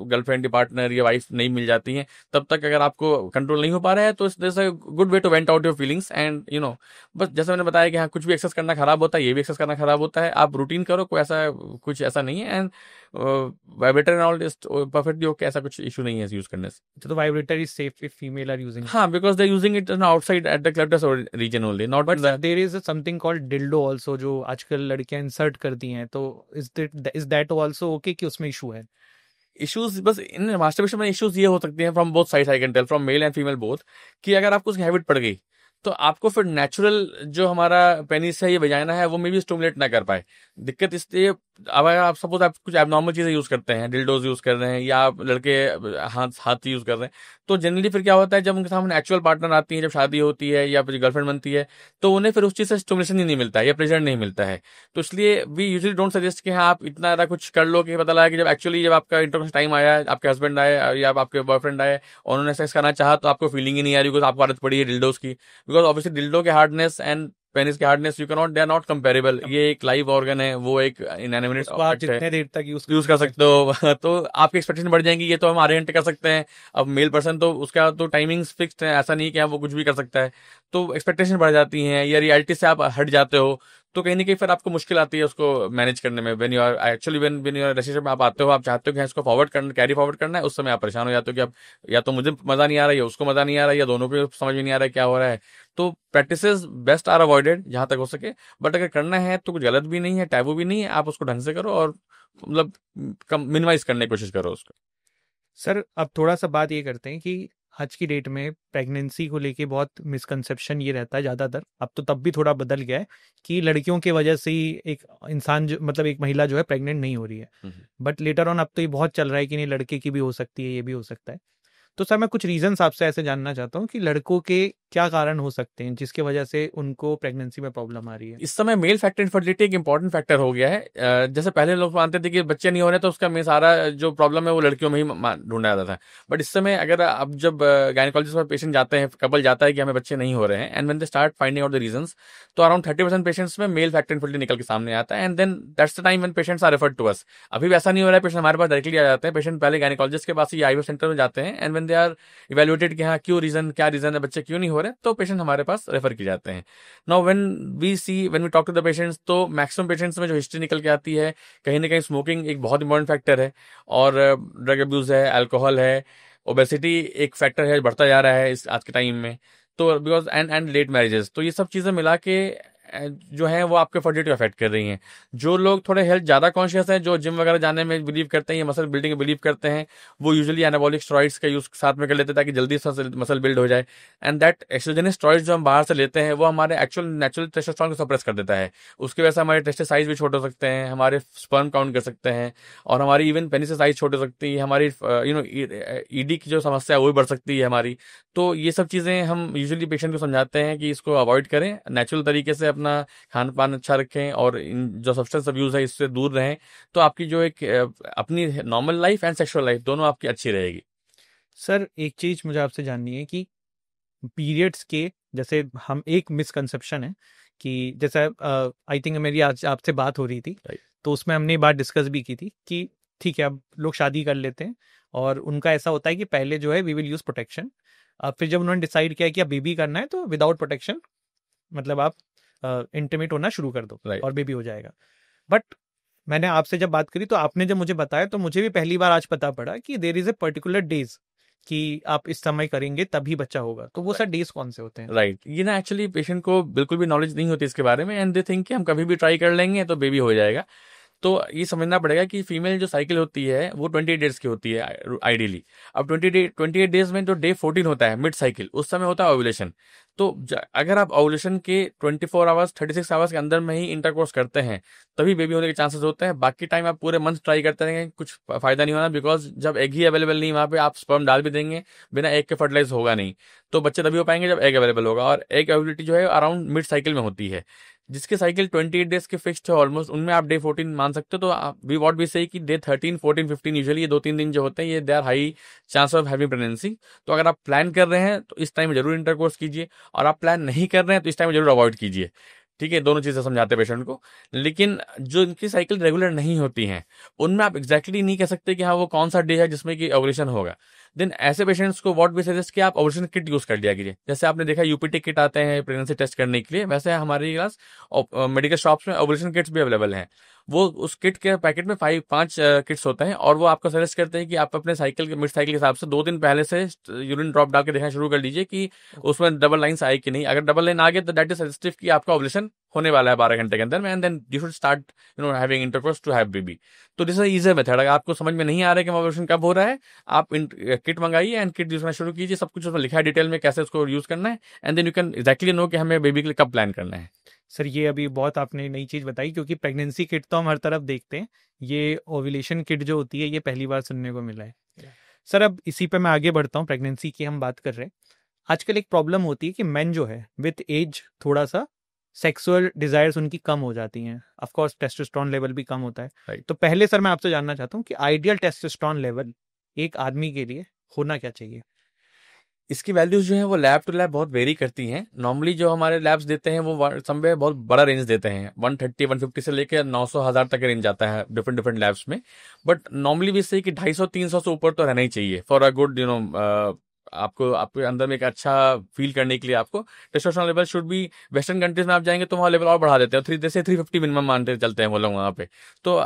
[SPEAKER 1] गर्लफ्रेंड या पार्टनर या वाइफ नहीं मिल जाती है, तब तक अगर आपको कंट्रोल नहीं हो पा रहा है तो this a good way to vent out your feelings. And बस जैसे मैंने बताया कि हाँ कुछ भी एक्सेस करना खराब होता है, ये भी एक्सेस करना खराब होता है, आप रूटीन करो, कोई ऐसा कुछ ऐसा नहीं है। And vibrator and all is perfectly okay, ऐसा कुछ इशू नहीं है यूज करने से।
[SPEAKER 2] तो vibrator is safe if female are using?
[SPEAKER 1] हाँ, because they using it outside at the clitoris region only, not
[SPEAKER 2] but there is something called dildo also, जो आजकल लड़कियां इंसर्ट करती हैं, तो इज दैट आल्सो ओके कि उसमें इशू है?
[SPEAKER 1] इश्यूज बस इन मास्टरबेशन में इश्यूज ये हो सकते हैं from both sides, I can tell from male and female both, कि अगर आपको उसकी हैबिट पड़ गई तो आपको फिर नेचुरल जो हमारा पेनिस है, ये वजाइना है, वो मे भी स्टिमुलेट ना कर पाए। दिक्कत इसलिए, अब अगर आप सपोज आप कुछ एबनॉर्मल चीजें यूज करते हैं, डिल्डोज यूज कर रहे हैं, या आप लड़के हाथ यूज कर रहे हैं, तो जनरली फिर क्या होता है जब उनके सामने एक्चुअल पार्टनर आती है, जब शादी होती है या फिर गर्लफ्रेंड बनती है, तो उन्हें फिर उस चीज से स्टिमुलेशन ही नहीं मिलता है या प्रेजर नहीं मिलता है। तो इसलिए वी यूजुअली डोंट सजेस्ट कि हाँ आप इतना ज्यादा कुछ कर लो कि पता लगा कि जब आपका इंटरकोर्स टाइम आया, आपके हस्बैंड आए या आपके बॉयफ्रेंड आए और उन्होंने सेक्स करना चाहा, तो आपको फीलिंग ही नहीं आ रही बिकॉज आपको आदत पड़ी है डिल्डोज की। बिकॉज ऑब्वियसली डिल्डो के हार्डनेस एंड पेनिस के hardness you can not, they are not comparable. ये एक लाइव ऑर्गन है, वो एक इनएनिमेट
[SPEAKER 2] उसको आप
[SPEAKER 1] ऑब्जेक्ट है,
[SPEAKER 2] जितने देर तक
[SPEAKER 1] यूज कर सकते हो तो आपकी एक्सपेक्टेशन बढ़ जाएंगी, ये तो हम आधे घंटे कर सकते हैं। अब मेल पर्सन तो उसका तो टाइमिंग्स फिक्स्ड है, ऐसा नहीं कि वो कुछ भी कर सकता है, तो एक्सपेक्टेशन बढ़ जाती हैं या रियलिटी से आप हट जाते हो, तो कहीं ना कहीं फिर आपको मुश्किल आती है उसको मैनेज करने में। When you are actually when you are relationship में आप आते हो, आप चाहते हो कि इसको फॉरवर्ड करना, कैरी फॉरवर्ड करना है, उस समय आप परेशान हो जाते हो कि अब या तो मुझे मजा नहीं आ रहा है या उसको मजा नहीं आ रहा है या दोनों को समझ में नहीं आ रहा है क्या हो रहा है। तो प्रैक्टिसेस बेस्ट आर अवॉइडेड जहां तक हो सके, बट अगर करना है तो कुछ गलत भी नहीं है, टैबू भी नहीं है, आप उसको ढंग से करो और मतलब कम मिनिमाइज करने की कोशिश करो उसको।
[SPEAKER 2] सर अब थोड़ा सा बात ये करते हैं कि आज की डेट में प्रेगनेंसी को लेके बहुत मिसकंसेप्शन ये रहता है ज़्यादातर, अब तो तब भी थोड़ा बदल गया है, कि लड़कियों की वजह से ही एक इंसान जो मतलब एक महिला जो है प्रेग्नेंट नहीं हो रही है। बट लेटर ऑन अब तो ये बहुत चल रहा है कि नहीं, लड़के की भी हो सकती है, ये भी हो सकता है। तो सर मैं कुछ रीजंस आपसे ऐसे जानना चाहता हूँ कि लड़कों के क्या कारण हो सकते हैं जिसकी वजह से उनको प्रेगनेंसी में प्रॉब्लम आ रही है?
[SPEAKER 1] इस समय मेल फैक्टर इनफर्टिलिटी एक इंपॉर्टेंट फैक्टर हो गया है। जैसे पहले लोग मानते थे कि बच्चे नहीं हो रहे तो उसका में सारा जो प्रॉब्लम है वो लड़कियों में ही ढूंढा जाता था। बट इस समय अगर अब जब गायनेकोलॉजिस्ट पर पेशेंट जाते हैं, कपल जाता है कि हमें बच्चे नहीं हो रहे हैं, and when they start finding out the reasons, तो अराउंड 30% पेशेंट्स में मेल फैक्टर इनफर्टिलिटी निकल के सामने आता है, and then that's the time when patients are referred to us. अभी वैसा नहीं हो रहा है, पेशेंट हमारे पास डायरेक्टली आ जाते हैं, पेशेंट पहले गायनेकोलॉजिस्ट के पास ही आईवीएफ सेंटर में जाते हैं, and when they are evaluated कि हाँ क्यों रीजन, क्या रीजन है, बच्चे क्यों नहीं हो रहे, तो पेशेंट हमारे पास रेफर किए जाते हैं। Now when we talk to the patients, तो मैक्सिमम पेशेंट्स में जो हिस्ट्री निकल के आती है, कहीं ना कहीं स्मोकिंग एक बहुत इंपॉर्टेंट फैक्टर है, और ड्रग अब्यूज है, अल्कोहल है, ओबेसिटी एक फैक्टर है, बढ़ता जा रहा है इस आज के टाइम में, तो बिकॉज एंड लेट मैरिजेस, तो ये सब चीजें मिला के जो है वो आपके फर्टिलिटी अफेक्ट कर रही हैं। जो लोग थोड़े हेल्थ ज्यादा कॉन्शियस हैं, जो जिम वगैरह जाने में बिलीव करते हैं या मसल बिल्डिंग में बिलीव करते हैं, वो यूजुअली एनाबॉलिक स्टेरॉइड्स का यूज साथ में कर लेते हैं ताकि जल्दी मसल बिल्ड हो जाए। एंड दैट एक्सोजेनिक स्टेरॉइड्स जो हम बाहर से लेते हैं वो हमारे एक्चुअल नेचुरल टेस्टोस्टेरोन को सप्रेस कर देता है। उसकी वजह से हमारे टेस्टिस साइज भी छोटे हो सकते हैं, हमारे स्पर्म काउंट कर सकते हैं, और हमारी इवन पेनिस साइज छोटी हो सकती है, हमारी ईडी की जो समस्या है वो भी बढ़ सकती है हमारी। तो ये सब चीजें हम यूजुअली पेशेंट को समझाते हैं कि इसको अवॉइड करें, नेचुरल तरीके से अपना खान पान अच्छा रखें और इन जो सब्सटेंस अब्यूज है इससे दूर रहें, तो आपकी जो एक अपनी normal life and sexual life दोनों आपकी अच्छी रहेगी।
[SPEAKER 2] सर एक चीज मुझे आपसे जाननी है कि पीरियड्स के जैसे हम एक मिसकंसेप्शन है कि जैसे आई थिंक मेरी आज आपसे बात हो रही थी, तो उसमें हमने ये बात डिस्कस भी की थी कि ठीक है अब लोग शादी कर लेते हैं और उनका ऐसा होता है कि पहले जो है वी विल यूज प्रोटेक्शन, फिर जब उन्होंने डिसाइड किया कि अब बेबी करना है तो विदाउट प्रोटेक्शन मतलब आप इंटीमेट होना शुरू कर दो और बेबी हो जाएगा। बट मैंने आपसे जब बात करी तो आपने जब मुझे बताया तो मुझे भी पहली बार आज पता पड़ा कि there is a particular days कि आप इस समय करेंगे तभी बच्चा होगा, तो वो सर डेज कौन से होते हैं?
[SPEAKER 1] राइट, ये ना एक्चुअली पेशेंट को बिल्कुल भी नॉलेज नहीं होती इसके बारे में, एंड दे थिंक कि हम कभी भी ट्राई कर लेंगे तो बेबी हो जाएगा। तो ये समझना पड़ेगा कि फीमेल जो साइकिल होती है वो 28 डेज की होती है आइडियली। अब 28 डेज में जो डे 14 होता है मिड साइकिल, उस समय होता है ओव्यूलेशन। तो अगर आप ओव्यूलेशन के 24 आवर्स 36 आवर्स के अंदर में ही इंटरकोर्स करते हैं तभी बेबी होने के चांसेस होते हैं। बाकी टाइम आप पूरे मंथ ट्राई करते रहेंगे, कुछ फायदा नहीं होना, बिकॉज जब एग ही अवेलेबल नहीं वहां पे आप स्पर्म डाल भी देंगे, बिना एग के फर्टिलाइज होगा नहीं। तो बच्चे तभी हो पाएंगे जब एग अवेलेबल होगा, और एग अवेलेबिलिटी जो है अराउंड मिड साइकिल में होती है। जिसके साइकिल 28 डेज के फिक्स्ड है ऑलमोस्ट, उनमें आप डे 14 मान सकते हो। तो वी वॉट वी से कि डे 13 14 15 यूजुअली ये 2-3 दिन जो होते हैं ये they are high chance of having pregnancy. तो अगर आप प्लान कर रहे हैं तो इस टाइम में जरूर इंटरकोर्स कीजिए, और आप प्लान नहीं कर रहे हैं तो इस टाइम में जरूर अवॉइड कीजिए। ठीक है, दोनों चीजें समझाते हैं पेशेंट को। लेकिन जो इनकी साइकिल रेगुलर नहीं होती हैं उनमें आप एग्जैक्टली नहीं कह सकते कि हाँ वो कौन सा डे है जिसमें कि ओवुलेशन होगा। देन ऐसे पेशेंट्स को व्हाट वी सजेस्ट कि आप ओवुलेशन किट यूज कर लिया कीजिए। जैसे आपने देखा यूपीटी किट आते हैं प्रेगनेंसी टेस्ट करने के लिए, वैसे हमारे पास मेडिकल शॉप्स में ओवुलेशन किट्स भी अवेलेबल हैं। वो उस किट के पैकेट में 5 किट्स होते हैं, और वो आपको सजेस्ट करते हैं कि आप अपने साइकिल के मिड साइकिल के हिसाब से 2 दिन पहले से यूरिन ड्रॉप डाल के देखना शुरू कर दीजिए कि उसमें डबल लाइन्स आई कि नहीं। अगर डबल लाइन आ गया तो दैट इज सजेस्टिव कि आपका ओवुलेशन होने वाला है 12 घंटे के अंदर में, and then you should start having intercourse to have baby. तो दिस इज इजी मेथड। अगर आपको समझ में नहीं आ रहा है कि ओवुलेशन कब हो रहा है, आप किट मंगाइए एंड किट यूज करना शुरू कीजिए। सब कुछ उसमें लिखा है डिटेल में कैसे उसको यूज करना है, and then you can exactly know कि हमें बेबी के लिए कब प्लान करना है।
[SPEAKER 2] सर ये अभी बहुत आपने नई चीज़ बताई, क्योंकि प्रेगनेंसी किट तो हम हर तरफ देखते हैं, ये ओव्यूलेशन किट जो होती है ये पहली बार सुनने को मिला है। सर अब इसी पे मैं आगे बढ़ता हूँ, प्रेगनेंसी की हम बात कर रहे हैं। आजकल एक प्रॉब्लम होती है कि मेन जो है विथ एज थोड़ा सा सेक्सुअल डिजायर्स उनकी कम हो जाती हैं, ऑफ कोर्स टेस्टोस्टेरोन लेवल भी कम होता है।
[SPEAKER 1] Right.
[SPEAKER 2] तो पहले सर मैं आपसे जानना चाहता हूँ कि आइडियल टेस्टोस्टेरोन लेवल एक आदमी के लिए होना क्या चाहिए?
[SPEAKER 1] इसकी वैल्यूज जो है वो लैब टू लैब बहुत वेरी करती हैं। नॉर्मली जो हमारे लैब्स देते हैं वो समवे बहुत बड़ा रेंज देते हैं, 130 150 से लेकर 900 1000 तक रेंज आता है डिफरेंट डिफरेंट लैब्स में। बट नॉर्मली भी सही कि 250 300 से ऊपर तो रहना ही चाहिए फॉर अ गुड आपको आपके अंदर में एक अच्छा फील करने के लिए। आपको testosterone level should be, western countries में आप जाएंगे तो वहाँ लेवल और बढ़ा देते हैं, 350 मिनिमम मानते चलते हैं वो लोग वहाँ पे। तो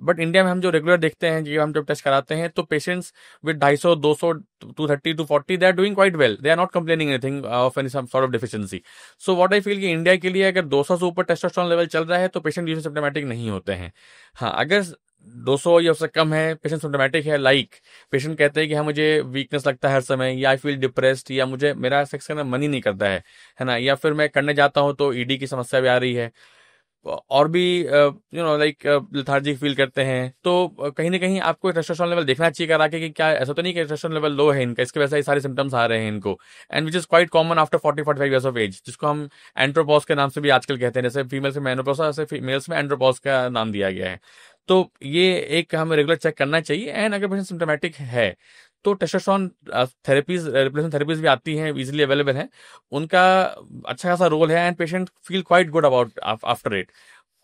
[SPEAKER 1] बट इंडिया में हम जो रेगुलर देखते हैं, जो हम जब टेस्ट कराते हैं, तो patients with 250 200 230 240 they are doing quite well, they are not complaining anything of any some sort of deficiency. So what I feel कि इंडिया के लिए अगर 200 से ऊपर टेस्टोस्टेरोन लेवल चल रहा है तो पेशेंट यूजुअली सिम्टोमेटिक नहीं होते हैं। हाँ, अगर 200 या उससे कम है, पेशेंट सिम्टोमेटिक है, लाइक पेशेंट कहते हैं कि हाँ मुझे वीकनेस लगता है हर समय, या आई फील डिप्रेस्ड, या मुझे मेरा सेक्स करना मन ही नहीं करता है ना, या फिर मैं करने जाता हूँ तो ईडी की समस्या भी आ रही है, और भी लाइक लेथार्जिक फील करते हैं, तो कहीं ना कहीं आपको टेस्टोस्टेरोन लेवल देखना चाहिए करा के कि क्या ऐसा तो नहीं कि टेस्टोस्टेरोन लेवल लो है इनका, इसके वजह से ये सारे सिम्टम्स आ रहे हैं इनको, and which is quite common after 40-45 years of age, जिसको हम एंड्रोपॉज के नाम से भी आजकल कहते हैं। जैसे फीमेल्स में मेनोपॉज, ऐसे मेल्स में एंड्रोपॉज का नाम दिया गया है। तो ये एक हमें रेगुलर चेक करना चाहिए, एंड अगर पेशेंट सिम्टोमेटिक है तो टेस्टोस्टेरोन थेरेपीज, रिप्लेसमेंट थेरेपीज भी आती हैं, इजीली अवेलेबल हैं, उनका अच्छा खासा रोल है, and patient feel quite good about after it.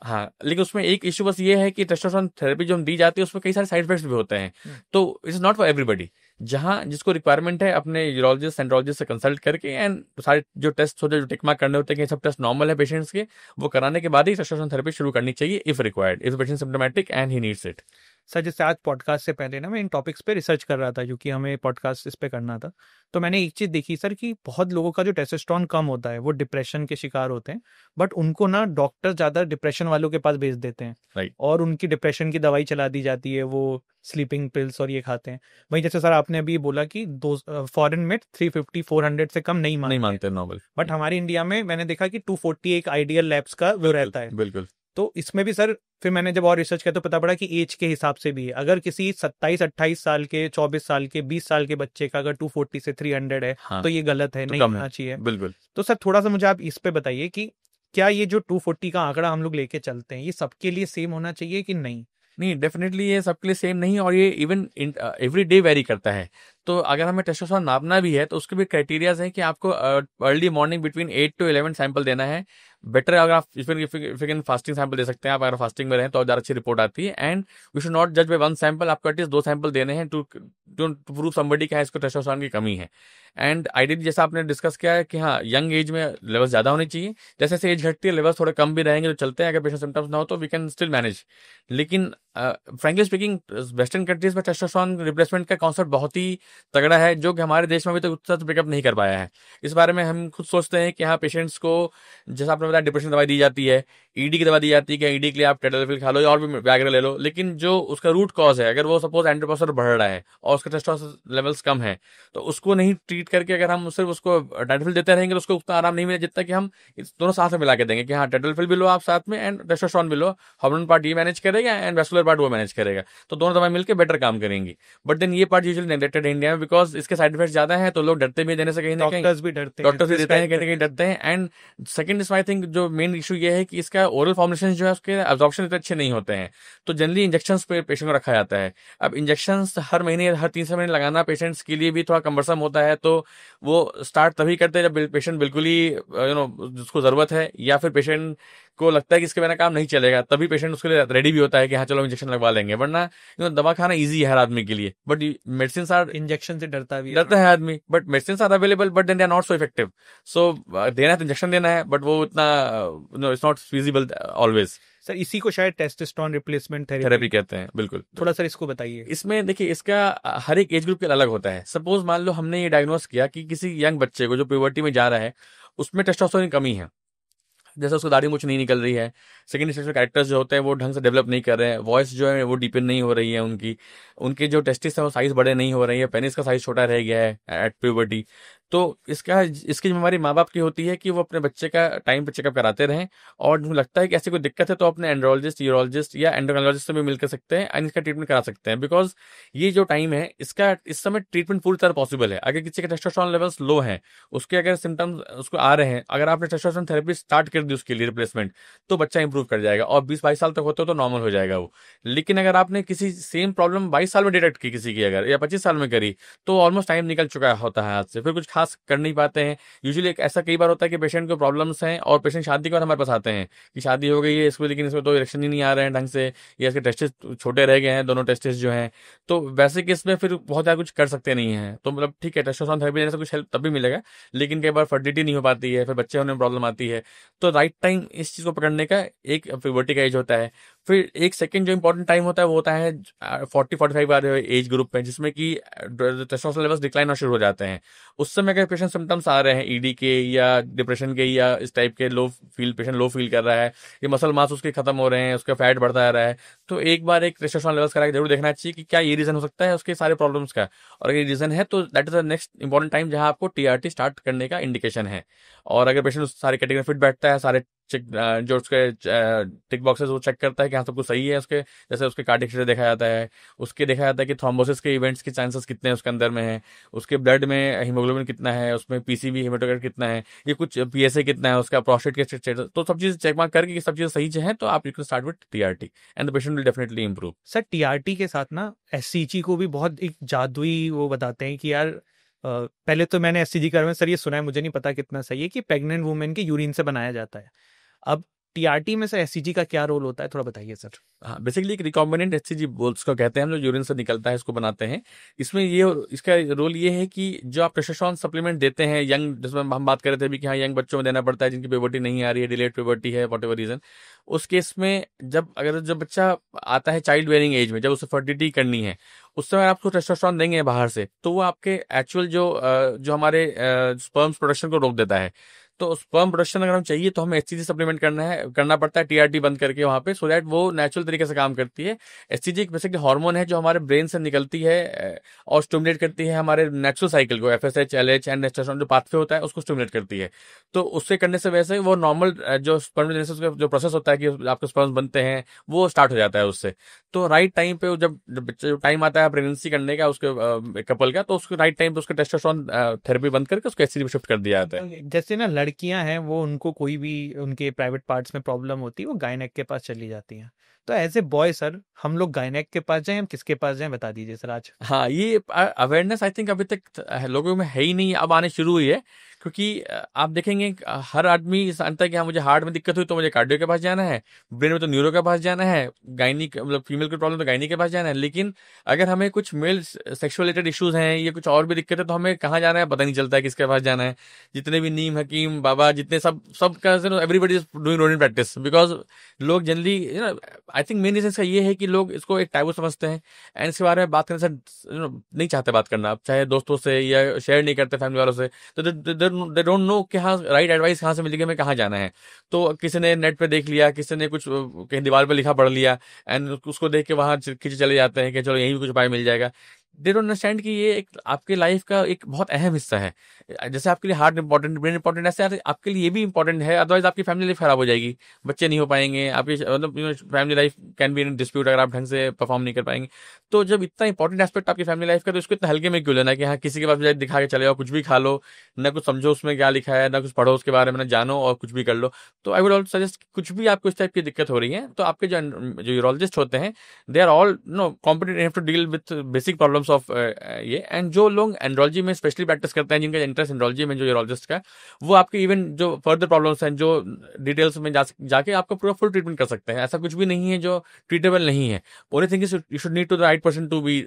[SPEAKER 1] हाँ, लेकिन उसमें एक इश्यू बस ये है कि टेस्टोस्टेरोन थेरेपी जो हम दी जाती है उसमें कई सारे साइड इफेक्ट्स भी होते हैं, तो इट्स नॉट फॉर एवरीबडी। जहाँ जिसको रिक्वायरमेंट है अपने यूरोलॉजिस्ट एंड्रोलॉजिस्ट से कंसल्ट करके, एंड सारे जो टेस्ट होते हैं, जो टिक मार्क करने होते हैं कि सब टेस्ट नॉर्मल है पेशेंट्स के, वो कराने के बाद ही टेस्टोस्टेरोन थेरेपी शुरू करनी चाहिए if required, if patient symptomatic and he needs it.
[SPEAKER 2] Sir जैसे आज पॉडकास्ट से पहले ना मैं इन टॉपिक्स पे रिसर्च कर रहा था, क्योंकि हमें पॉडकास्ट इस पे करना था, तो मैंने एक चीज़ देखी सर कि बहुत लोगों का जो टेस्टोस्टेरोन कम होता है वो डिप्रेशन के शिकार होते हैं, बट उनको ना डॉक्टर ज़्यादा डिप्रेशन वालों के पास भेज देते हैं,
[SPEAKER 1] Right.
[SPEAKER 2] और उनकी डिप्रेशन की दवाई चला दी जाती है, वो स्लीपिंग पिल्स और ये खाते हैं। वहीं जैसे सर आपने अभी बोला कि फॉरेन में 350 400 से कम नहीं
[SPEAKER 1] नहीं
[SPEAKER 2] मानते
[SPEAKER 1] मानते नॉर्मल,
[SPEAKER 2] बट हमारे इंडिया में मैंने देखा कि 240 एक आइडियल लैब्स का वो रहता है।
[SPEAKER 1] बिल्कुल।
[SPEAKER 2] तो इसमें भी सर फिर मैंने जब और रिसर्च किया तो पता पड़ा कि एज के हिसाब से भी है। अगर किसी 27-28 साल के, 24 साल के, 20 साल के बच्चे का अगर 240 से 300 है,
[SPEAKER 1] हाँ,
[SPEAKER 2] तो ये गलत है,
[SPEAKER 1] तो
[SPEAKER 2] नहीं
[SPEAKER 1] कम
[SPEAKER 2] होना
[SPEAKER 1] है,
[SPEAKER 2] चाहिए।
[SPEAKER 1] बिल्कुल।
[SPEAKER 2] तो सर थोड़ा सा मुझे आप इस पे बताइए कि क्या ये जो 240 का आंकड़ा हम लोग लेके चलते हैं ये सबके लिए सेम होना चाहिए कि नहीं?
[SPEAKER 1] नहीं, डेफिनेटली ये सबके लिए सेम नहीं, और ये इवन एवरी डे वेरी करता है। तो अगर हमें टेस्टोस्टेरोन नापना भी है तो उसके भी क्राइटेरियाज हैं कि आपको early morning between 8 to 11 sample देना है। बेटर अगर आप इफ फास्टिंग सैंपल दे सकते हैं, आप अगर फास्टिंग में रहें तो ज़्यादा अच्छी रिपोर्ट आती है। एंड वी शुड नॉट जज बाय वन सैंपल, आपको एटलीस्ट 2 सैंपल देने हैं टू प्रूव समबडी का है इसको टेस्टोस्टेरोन की कमी है। एंड आइडियली जैसा आपने डिस्कस किया है कि हाँ यंग एज में लेवल ज़्यादा होने चाहिए, जैसे जैसे एज घटती है लेवल थोड़े कम भी रहेंगे तो चलते हैं, अगर पेशेंट सिम्टम्स ना हो तो वी कैन स्टिल मैनेज। लेकिन फ्रेंकली स्पीकिंग वेस्टर्न कंट्रीज में टेस्टोस्टेरोन रिप्लेसमेंट का कॉन्सेप्ट बहुत ही तगड़ा है, जो कि हमारे देश में अभी तक उतना पिकअप नहीं कर पाया है। इस बारे में हम खुद सोचते हैं कि हाँ, पेशेंट्स को जैसा आपने बताया डिप्रेशन दवाई दी जाती है, ईडी की दवा दी जाती है कि ईडी के लिए आप टेडोल्फिल खा लो या और भी वैगरह ले लो, लेकिन जो उसका रूट कॉज है, अगर वो सपोज एंड्रोपोस्टेरोन बढ़ रहा है और उसका टेस्टोस्टेरोन लेवल्स कम है, तो उसको नहीं ट्रीट करके अगर हम सिर्फ उसको टेडोल्फिल देते रहेंगे तो उसको उतना आराम नहीं मिलेगा जितना कि हम इस दोनों साथ में मिला के देंगे कि हाँ, टेडोल्फिल भी लो आप साथ में एंड टेस्टोस्टेरोन भी लो। हार्मोन पार्ट ये मैनेज करेगा एंड वैस्कुलर पार्ट वो मैनेज करेगा, तो दोनों दवाएं मिलकर बेटर काम करेंगी। बट देन ये पार्ट यूजुअली नेग्लेक्टेड है इंडिया में, बिकॉज इसके साइड इफेक्ट ज्यादा है, तो लोग डरते भी हैं देने से, कहीं ना कहीं
[SPEAKER 2] डॉक्टर्स भी डरते हैं,
[SPEAKER 1] डॉक्टर्स भी देते हैं, कहीं ना कहीं
[SPEAKER 2] प्रिस्क्राइब
[SPEAKER 1] डरते हैं। And second is I think जो मेन इशू ये है कि इसका ओरल फॉर्मुलेशन जो है उसके एब्जॉर्प्शन इतने अच्छे नहीं होते हैं, तो जनरली इंजेक्शन पे पेशेंट को रखा जाता है। अब इंजेक्शन हर महीने हर 3 से महीने लगाना पेशेंट्स के लिए भी थोड़ा कम्बरसम होता है, तो वो स्टार्ट तभी करते हैं जब पेशेंट बिल्कुल ही जिसको जरूरत है, या फिर पेशेंट को लगता है कि इसके बिना काम नहीं चलेगा, तभी पेशेंट उसके लिए रेडी भी होता है कि हाँ चलो इंजेक्शन लगवा लेंगे। वरना दवा खाना इजी है हर आदमी के लिए, बट मेडिसिन आर,
[SPEAKER 2] इंजेक्शन से
[SPEAKER 1] डरता है आदमी, but medicine are available but then they are not so effective. So देना है तो इंजेक्शन देना है, बट वो इतना it's not feasible always.
[SPEAKER 2] Sir इसी को शायद टेस्टोस्टेरोन रिप्लेसमेंट
[SPEAKER 1] थेरेपी कहते हैं, बिल्कुल।
[SPEAKER 2] थोड़ा सर इसको बताइए।
[SPEAKER 1] इसमें देखिए, इसका हर एक एज ग्रुप के अलग होता है। सपोज मान लो हमने ये डायग्नोस किया कि किसी यंग बच्चे को जो प्यूबर्टी में जा रहा है उसमें टेस्टोस्टेरोन की कमी है, जैसे उसको दाढ़ी मूछ नहीं निकल रही है, सेकंड स्टेज कैरेक्टर्स जो होते हैं वो ढंग से डेवलप नहीं कर रहे हैं, वॉइस जो है वो डीपन नहीं हो रही है, उनके जो टेस्टिस है वो साइज बड़े नहीं हो रही है, पेनिस का साइज छोटा रह गया है एट प्यूबर्टी। तो इसकी जिम्मेवारी माँ बाप की होती है कि वो अपने बच्चे का टाइम पे चेकअप कराते रहें, और जो लगता है कि ऐसी कोई दिक्कत है तो अपने एंड्रोलॉजिस्ट, यूरोलॉजिस्ट या एंडोक्राइनोलॉजिस्ट से भी मिल कर सकते हैं एंड इसका ट्रीटमेंट करा सकते हैं। बिकॉज ये जो टाइम है इसका, इस समय ट्रीटमेंट पूरी तरह पॉसिबल है। अगर किसी के टेस्टोस्टेरोन लेवल्स लो हैं, उसके अगर सिम्टम्स उसको आ रहे हैं, अगर आपने टेस्टोस्टेरोन थेरेपी स्टार्ट कर दी उसके लिए रिप्लेसमेंट, तो बच्चा इंप्रूव कर जाएगा और 20-22 साल तक होते हो तो नॉर्मल हो जाएगा वो। लेकिन अगर आपने किसी सेम प्रॉब्लम 22 साल में डिटेक्ट की किसी की अगर, या 25 साल में करी, तो ऑलमोस्ट टाइम निकल चुका होता है हाथ से, फिर कुछ खास कर नहीं पाते हैं। यूजुअली ऐसा कई बार होता है कि पेशेंट को प्रॉब्लम्स हैं और पेशेंट शादी के बाद हमारे पास आते हैं कि शादी हो गई है इसको, लेकिन इसमें तो इरेक्शन ही नहीं आ रहे हैं ढंग से, या इसके टेस्टिस छोटे रह गए हैं, दोनों टेस्टिस जो हैं। तो वैसे केस में फिर बहुत ज़्यादा कुछ कर सकते नहीं हैं, तो मतलब ठीक है टेस्टोस्टेरोन थेरेपी देने से कुछ हेल्प तब भी मिलेगा, लेकिन कई बार फर्टिलिटी नहीं हो पाती है, फिर बच्चे होने में प्रॉब्लम आती है। तो राइट टाइम इस चीज़ को पकड़ने का एक प्यूबर्टी का एज होता है। फिर एक सेकंड जो इंपॉर्टेंट टाइम होता है वो होता है 40-45 वाले एज ग्रुप में, जिसमें कि टेस्टोस्टेरोन लेवल्स डिक्लाइन होना शुरू हो जाते हैं। उस समय अगर पेशेंट सिम्टम्स आ रहे हैं ईडी के या डिप्रेशन के या इस टाइप के, पेशेंट लो फील कर रहा है, ये मसल मास उसके खत्म हो रहे हैं, उसका फैट बढ़ता जा रहा है, तो एक बार एक टेस्टोस्टेरोन लेवल्स करा के जरूर देखना चाहिए कि क्या ये रीजन हो सकता है उसके सारे प्रॉब्लम्स का। और अगर ये रीजन है तो that is the next important time जहां आपको टीआरटी स्टार्ट करने का इंडिकेशन है। और अगर पेशेंट उस सारे कैटेगरी फिट बैठता है, सारे चेक जो उसके टिक बॉक्सेस वो चेक करता है कि हाँ सब कुछ सही है उसके, जैसे उसके कार्डियक रेट देखा जाता है, उसके देखा जाता है कि थ्रोम्बोसिस के इवेंट्स के चांसेस कितने हैं उसके अंदर में है, उसके ब्लड में हीमोग्लोबिन कितना है, उसमें पीसीबी हेमाटोक्राइट कितना है, ये कुछ पीएसए कितना है उसका, प्रोस्टेट के स्टेटस, तो सब चीज चेक मार्क करके सब चीजें सही है तो आप you can start with TRT and the patient will definitely improve.
[SPEAKER 2] Sir TRT के साथ ना एससीजी को भी बहुत एक जादुई वो बताते हैं कि यार पहले तो मैंने एससीजी के बारे में सर ये सुना है, मुझे नहीं पता कितना सही है, कि प्रेग्नेंट वुमेन के यूरिन से बनाया जाता है। अब टीआरटी में सर एससीजी का क्या रोल होता है, थोड़ा बताइए सर।
[SPEAKER 1] हाँ, बेसिकली एक रिकॉम्बिनेंट एचसीजी बोल्स को कहते हैं हम लोग, यूरिन से निकलता है इसको बनाते हैं। इसमें ये इसका रोल ये है कि जो आप टेस्टोस्टेरोन सप्लीमेंट देते हैं यंग, जिसमें हम बात कर रहे थे अभी कि हाँ यंग बच्चों में देना पड़ता है जिनकी प्यूबर्टी नहीं आ रही है, डिलेड प्यूबर्टी है, वॉट एवर रीजन, उस केस में जब बच्चा आता है चाइल्ड बेयरिंग एज में, जब उसे फर्टिलिटी करनी है, उस समय आप उसको टेस्टोस्टेरोन देंगे बाहर से, तो वो आपके एक्चुअल जो हमारे स्पर्म्स प्रोडक्शन को रोक देता है। तो स्पर्म प्रोडक्शन अगर हम चाहिए तो हमें एचसीजी सप्लीमेंट करना पड़ता है टीआरटी बंद करके वहां पे, सो दैट वो नेचुरल तरीके से काम करती है। एचसीजी एक बेसिकली हार्मोन है जो हमारे ब्रेन से निकलती है और स्टिमुलेट करती है हमारे नेचुरल साइकिल को, एफएसएच, एलएच एंड टेस्टोस्टेरोन जो पाथवे होता है उसको स्टिमुलेट करती है। तो उससे करने से वैसे वो नॉर्मल जो स्पर्म जो प्रोसेस होता है कि आपके स्पर्म बनते हैं वो स्टार्ट हो जाता है उससे। तो राइट टाइम पे जब टाइम आता है प्रेगनेंसी करने का उसके कपल का, तो उसके राइट टाइम पे उसके टेस्टोस्टेरोन थेरेपी बंद करके उसको एचसीजी में शिफ्ट कर दिया जाता है।
[SPEAKER 2] जैसे ना लड़कियां हैं वो, उनको कोई भी उनके प्राइवेट पार्ट्स में प्रॉब्लम होती है वो गायनेक के पास चली जाती हैं, तो एज ए बॉय सर हम लोग गायनेक के पास जाएं, हम किसके पास जाएं, बता दीजिए सर आज।
[SPEAKER 1] हाँ, ये अवेयरनेस आई थिंक अभी तक लोगों में है ही नहीं, अब आने शुरू हुई है क्योंकि आप देखेंगे हर आदमी जानता है कि हाँ मुझे हार्ट में दिक्कत हुई तो मुझे कार्डियो के पास जाना है, ब्रेन में तो न्यूरो के पास जाना है, गायनी मतलब फीमेल की प्रॉब्लम तो गायनी के पास जाना है। लेकिन अगर हमें कुछ मेल सेक्सुअल रिलेटेड इश्यूज हैं या कुछ और भी दिक्कत है तो हमें कहाँ जाना है पता नहीं चलता है, किसके पास जाना है। जितने भी नीम हकीम बाबा जितने सब का everybody is doing routine practice, because लोग generally I think main reason इसका ये है कि लोग इसको एक टैबू समझते हैं एंड इसके बारे में बात करने से नहीं चाहते बात करना, चाहे दोस्तों से या शेयर नहीं करते फैमिली वालों से। तो दे डोंट नो कि हाँ राइट एडवाइस कहाँ से मिलेगी, हमें कहाँ जाना है। तो किसी ने नेट पे देख लिया, किसी ने कुछ कहीं दीवार पे लिखा पढ़ लिया एंड उसको देख के वहां खींचे चले जाते हैं कि चलो यहीं भी कुछ उपाय मिल जाएगा। दे डोंट अंडरस्टैंड कि ये एक आपके लाइफ का एक बहुत अहम हिस्सा है। जैसे आपके लिए हार्ट इंपॉर्टेंट, ब्रेन इंपॉर्टेंट, ऐसे आपके लिए ये भी इंपॉर्टेंट है, अदरवाइज आपकी फैमिली लाइफ खराब हो जाएगी, बच्चे नहीं हो पाएंगे, आपकी मतलब family life can be in dispute अगर आप ढंग से परफॉर्म नहीं कर पाएंगे। तो जब इतना इंपॉर्टेंट एस्पेक्ट आपकी फैमिली लाइफ का, तो इसको इतना हल्के में क्यों लेना कि हाँ किसी के पास जाए दिखा के चले जाओ, कुछ भी खा लो, ना कुछ समझो उसमें क्या लिखा है, ना कुछ पढ़ो उसके बारे में, ना जानो और कुछ भी कर लो। तो आई वुड ऑल्सो सजेस्ट कुछ भी आपको इस टाइप की दिक्कत हो रही है तो आपके जो यूरोलॉजिस्ट होते हैं they are all no competent enough to deal with basic problems of ये। एंड जो लोग एंड्रोलॉजी में स्पेशली प्रैक्टिस करते हैं, जिनका इंटरेस्ट एंड्रोलॉजी में, जो यूरोलॉजिस्ट का, वो आपके इवन जो फर्दर प्रॉब्लम्स हैं जो डिटेल्स में जाके आपको पूरा फुल ट्रीटमेंट कर सकते हैं। ऐसा कुछ भी नहीं है जो ट्रीटेबल नहीं है। Only thing is you should need to the right person to be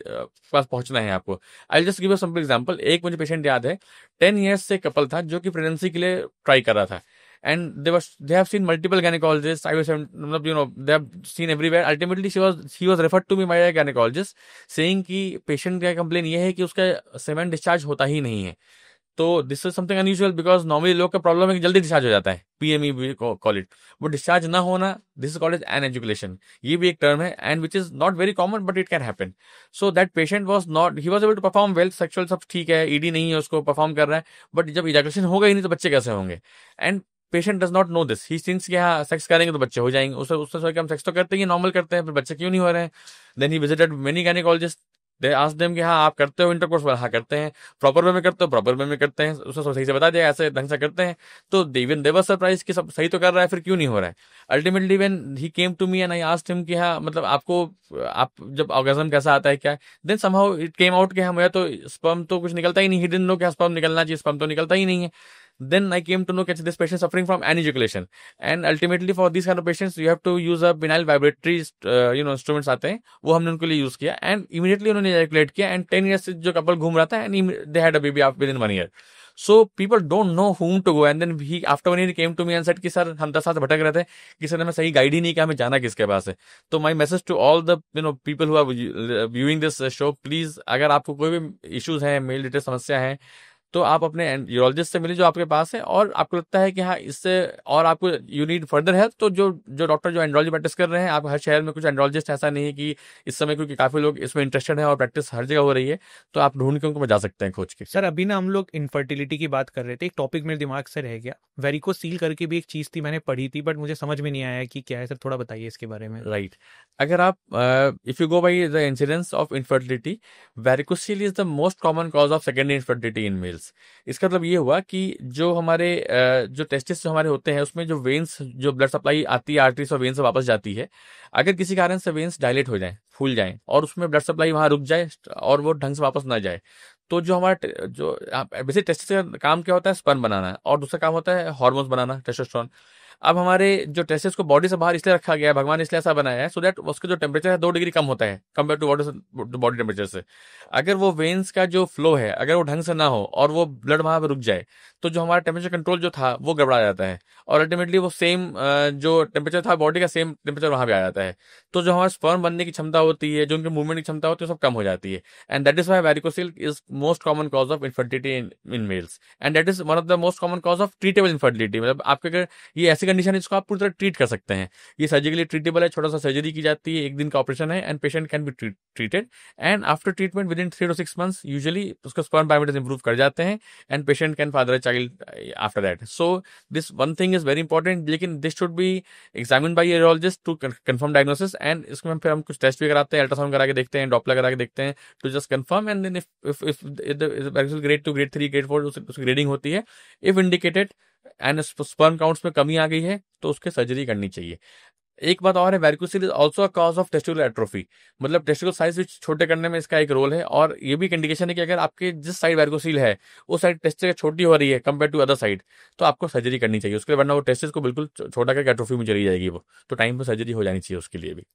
[SPEAKER 1] पास पहुंचना है आपको। I just give a simple example. एक मुझे पेशेंट याद है, 10 years से कपल था जो कि प्रेगनेंसी के लिए ट्राई कर रहा था and they have seen multiple gynecologists. I was they have seen everywhere. Ultimately he was referred to me by a gynecologist saying कि पेशेंट का कंप्लेन ये है कि उसका सेमेन डिस्चार्ज होता ही नहीं है। तो this is something unusual because normally लोग का प्रॉब्लम है कि जल्दी डिस्चार्ज हो जाता है, पीएमई कॉल इट। वो डिस्चार्ज ना होना, this is called as anejaculation, ये भी एक टर्म है and which is not very common but it can happen. So that patient was not, he was able to perform well, sexual सब ठीक है, ईडी नहीं है उसको, परफॉर्म कर रहा है, बट जब इजैकुलेशन होगा ही नहीं तो बच्चे कैसे होंगे। And patient does not know this, he thinks कि हाँ सेक्स करेंगे तो बच्चे हो जाएंगे, उससे सोच के हम सेक्स तो करते ही नॉर्मल करते हैं, फिर बच्चे क्यों नहीं हो रहे हैं। Then he visited many gynaecologist, they asked them कि हाँ आप करते हो इंटरकोर्स, हाँ करते हैं, प्रॉपर वे में करते हो, प्रॉपर वे में करते हैं, उसको सही से बता दिया ऐसे ढंग से करते हैं। तो इवन दे वर सरप्राइज कि सब सही तो कर रहा है, फिर क्यों नहीं हो रहा है। Ultimately when he came to me and I asked him कि हाँ मतलब आपको आप जब ऑर्गेज्म कैसा आता है क्या, then somehow it came out कि हाँ मुझे तो स्पर्म तो कुछ निकलता ही नहीं, ही डिडंट नो कि स्पर्म निकलना चाहिए, स्पर्म तो निकलता ही नहीं है। Then I came to know that this patient suffering from anejaculation, and ultimately for these kind of patients you have to use a penile vibratory instruments आते हैं, वो हमने उनके लिए यूज किया एंड इमीडिएटली उन्होंने ejaculate किया एंड 10 years से जो कपल घूम रहा था and they had a baby within 1 year. So people don't know whom to go, and then he after 1 year he came to me and said कि sir हम 10 साल से भटक रहे थे कि सर हमें सही गाइड ही नहीं किया हमें जाना किसके पास है। तो my message to all the people who are viewing this show, please अगर आपको कोई भी इश्यूज हैं, मेल रिलेटेड समस्या है, तो आप अपने यूरोलॉजिस्ट से मिले जो आपके पास है, और आपको लगता है कि हाँ इससे और आपको यू नीड फर्दर हेल्प, तो जो डॉक्टर जो एंड्रोलॉजी प्रैक्टिस कर रहे हैं, आप हर शहर में कुछ एंड्रोलॉजिस्ट, ऐसा नहीं है कि इस समय क्योंकि काफी लोग इसमें इंटरेस्टेड हैं और प्रैक्टिस हर जगह हो रही है, तो आप ढूंढ के उनको बजा सकते हैं खोज के।
[SPEAKER 2] सर अभी ना हम लोग इनफर्टिलिटी की बात कर रहे थे, एक टॉपिक मेरे दिमाग से रह गया, वेरिकोसील करके भी एक चीज थी, मैंने पढ़ी थी बट मुझे समझ में नहीं आया कि क्या है। सर थोड़ा बताइए इसके बारे में।
[SPEAKER 1] राइट, अगर आप if you go by the incidence of infertility, varicocele is the most common cause of secondary infertility in mails. इसका मतलब ये हुआ कि जो हमारे जो टेस्टिस जो हमारे होते हैं उसमें जो वेन्स, जो ब्लड सप्लाई आती है आर्टरीज और वेन्स से वापस जाती है, अगर किसी कारण से वेन्स डायलेट हो जाए, फूल जाए और उसमें ब्लड सप्लाई वहां रुक जाए और वो ढंग से वापस ना जाए, तो जो हमारा जो बेसिक टेस्टिस का काम क्या होता है, स्पर्म बनाना, और दूसरा काम होता है हार्मोन्स बनाना, टेस्टोस्टेरोन। अब हमारे जो टेस्टिस को बॉडी से बाहर इसलिए रखा गया है, भगवान ने इसलिए ऐसा बनाया है, सो दैट उसका जो टेम्परेचर है 2 डिग्री कम होता है कंपेयर टू बॉडी टेम्परेचर से। अगर वो वेन्स का जो फ्लो है अगर वो ढंग से ना हो और वो ब्लड वहां पर रुक जाए, तो जो हमारा टेम्परेचर कंट्रोल जो था वो गड़बड़ा जाता है, और अल्टीमेटली वो सेम जो टेम्परेचर था बॉडी का, सेम टेम्परेचर वहां पे आ जाता है। तो जो हमारा स्पर्म बनने की क्षमता होती है, जो उनके मूवमेंट की क्षमता होती है, सब कम हो जाती है। And that is why varicocele is most common cause of infertility in males, and that is one of the most common cause of treatable infertility. मतलब आपके अगर ये ऐसी कंडीशन है जिसको आप पूरी तरह ट्रीट कर सकते हैं, ये सर्जिकली ट्रीटेबल है, छोटा सा सर्जरी की जाती है, 1 दिन का ऑपरेशन है and patient can be treated, and after treatment within 3 to 6 months usually उसका स्पर्म पैरामीटर्स इंप्रूव कर जाते हैं and patient can father a child after that. So this one thing is very important, लेकिन this should be examine by urologist to confirm diagnosis, and इसमें फिर हम कुछ test भी कराते हैं, अल्ट्रासाउंड करा के देखते हैं, डॉपलर करा के देखते हैं, to just confirm, and then if grade 2 grade 3 grade 4 उसकी ग्रेडिंग होती है, if indicated and sperm counts में कमी आ गई है तो उसके सर्जरी करनी चाहिए। एक बात और है, varicocele is also a cause of testicular atrophy, मतलब टेस्टिकुलर साइज भी छोटे करने में इसका एक रोल है। और ये भी एक इंडिकेशन है कि अगर आपके जिस साइड वैरिकोसिल है उस साइड टेस्टिस छोटी हो रही है कंपेयर टू अदर साइड, तो आपको सर्जरी करनी चाहिए उसके लिए, वरना वो टेस्टिस को बिल्कुल छोटा करके एट्रोफी में चली जाएगी वो, तो टाइम पर सर्जरी हो जानी चाहिए उसके लिए भी।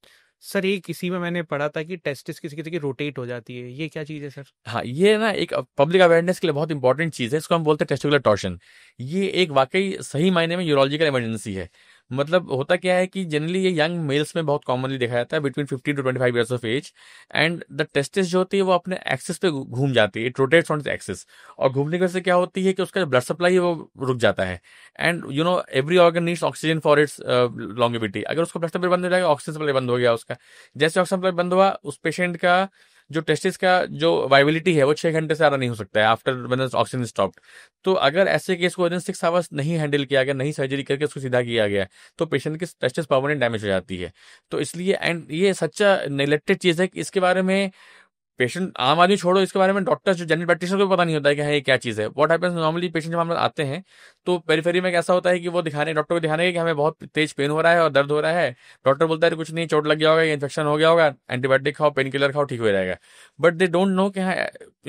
[SPEAKER 2] सर ये किसी में मैंने पढ़ा था कि टेस्टिस किसी किसी की रोटेट हो जाती है, ये क्या चीज़ है सर?
[SPEAKER 1] हाँ, ये ना एक पब्लिक अवेयरनेस के लिए बहुत इंपॉर्टेंट चीज है, इसको हम बोलते हैं टेस्टिकुलर टॉर्शन। ये एक वाकई सही मायने में यूरोलॉजिकल इमरजेंसी है। मतलब होता क्या है कि जनरली ये यंग मेल्स में बहुत कॉमनली देखा जाता है, between 15 to 25 years of age. And the testis जो होती है वो अपने एक्सिस पे घूम जाती है, it rotates on its axis. और घूमने की वजह से क्या होती है कि उसका ब्लड सप्लाई है वो रुक जाता है। And every organ needs oxygen for its longevity. अगर उसका ब्लड सप्लाई बंद हो जाएगा, ऑक्सीजन सप्लाई बंद हो गया उसका, जैसे ऑक्सीजन सप्लाई बंद हुआ, उस पेशेंट का जो टेस्टिस का जो वाइबिलिटी है वो 6 घंटे से ज्यादा नहीं हो सकता है आफ्टर व्हेन ऑक्सीजन स्टॉप्ड। तो अगर ऐसे केस को विदिन 6 आवर्स नहीं हैंडल किया गया, नहीं सर्जरी करके उसको सीधा किया गया, तो पेशेंट की टेस्टिस परमानेंट डैमेज हो जाती है। तो इसलिए एंड ये सच्चा नेग्लेक्टेड चीज है कि इसके बारे में पेशेंट, आम आदमी छोड़ो, इसके बारे में डॉक्टर्स जो जनरल प्रैक्टिशनर को पता नहीं होता है कि हाँ ये क्या चीज़ है। व्हाट हैपेंस नॉर्मली, पेशेंट जब हमारे पास आते हैं तो पेरिफेरी में कैसा होता है कि वो दिखाने, डॉक्टर को दिखाने कि हमें बहुत तेज पेन हो रहा है और दर्द हो रहा है। डॉक्टर बोलता है कुछ नहीं, चोट लग गया होगा, इन्फेक्शन हो गया होगा, एंटीबायोटिक खाओ, पेन किलर खाओ, ठीक हो जाएगा। बट दे डोंट नो कि हाँ,